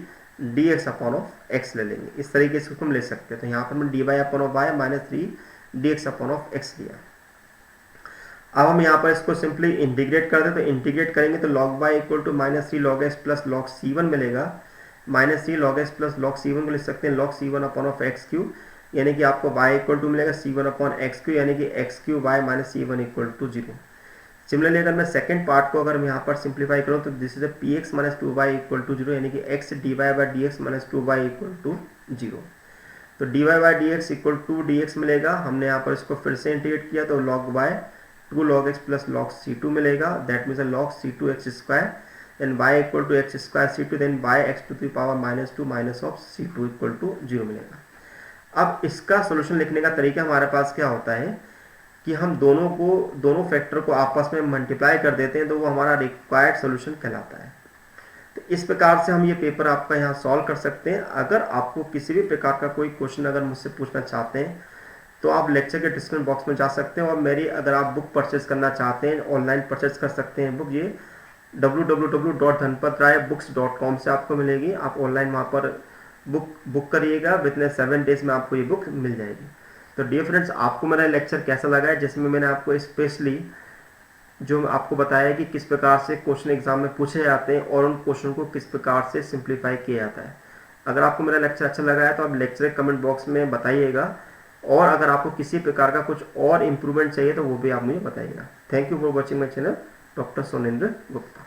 d x upon of x ले लेंगे। इस तरीके से उसको हम ले सकते हैं। तो यहाँ पर हम d y upon of y minus 3 d x upon of x लिया। अब हम यहाँ पर इसको सिंपली इंटीग्रेट कर दें, तो इंटीग्रेट करेंगे तो log y equal to minus 3 log x plus log c1 मिलेगा। Minus 3 log x plus log c1 को लिख सकते हैं log c1 upon of x cube, यानी कि आपको y इक्वल टू मिलेगा c1 अपॉन एक्स क्यू, यानी कि x cube y minus c1 equal to 0। Similarly अगर मैं सेकंड पार्ट को अगर मैं यहाँ पर सिंप्लीफाई करूँ तो this is p x minus 2y equal to 0, यानी कि x d y by d x minus 2y equal to 0। तो d y by d x equal to d x मिलेगा। हमने यहाँ पर इसको फिर से इंटीग्रेट किया तो log y 2 log x plus log c2 मिलेगा, that means log c2 x square and y equal to x square c2 then y x to the power minus 2 minus of c2 equal to 0 मिलेगा। अब इसका solution लिखने का तरीका हमारे पास क्या होता है कि हम दोनों फैक्टर को आपस में मल्टीप्लाई कर देते हैं, तो वो हमारा रिक्वायर्ड सोल्यूशन कहलाता है। तो इस प्रकार से हम ये पेपर आपका यहाँ सॉल्व कर सकते हैं। अगर आपको किसी भी प्रकार का कोई क्वेश्चन अगर मुझसे पूछना चाहते हैं तो आप लेक्चर के डिस्क्रिप्शन बॉक्स में जा सकते हैं, और मेरी अगर आप बुक परचेज करना चाहते हैं ऑनलाइन परचेज कर सकते हैं बुक, ये www.dhanpatrayabooks.com से आपको मिलेगी। आप ऑनलाइन वहाँ पर बुक करिएगा, विद 7 डेज में आपको ये बुक मिल जाएगी। तो डियर फ्रेंड्स, आपको मेरा लेक्चर कैसा लगा है, जिसमें मैंने आपको स्पेशली जो आपको बताया कि किस प्रकार से क्वेश्चन एग्जाम में पूछे जाते हैं और उन क्वेश्चन को किस प्रकार से सिंप्लीफाई किया जाता है। अगर आपको मेरा लेक्चर अच्छा लगा है तो आप लेक्चर कमेंट बॉक्स में बताइएगा, और अगर आपको किसी प्रकार का कुछ और इम्प्रूवमेंट चाहिए तो वो भी आप मुझे बताइएगा। Thank you for watching my channel, doctor Sonendra Gupta.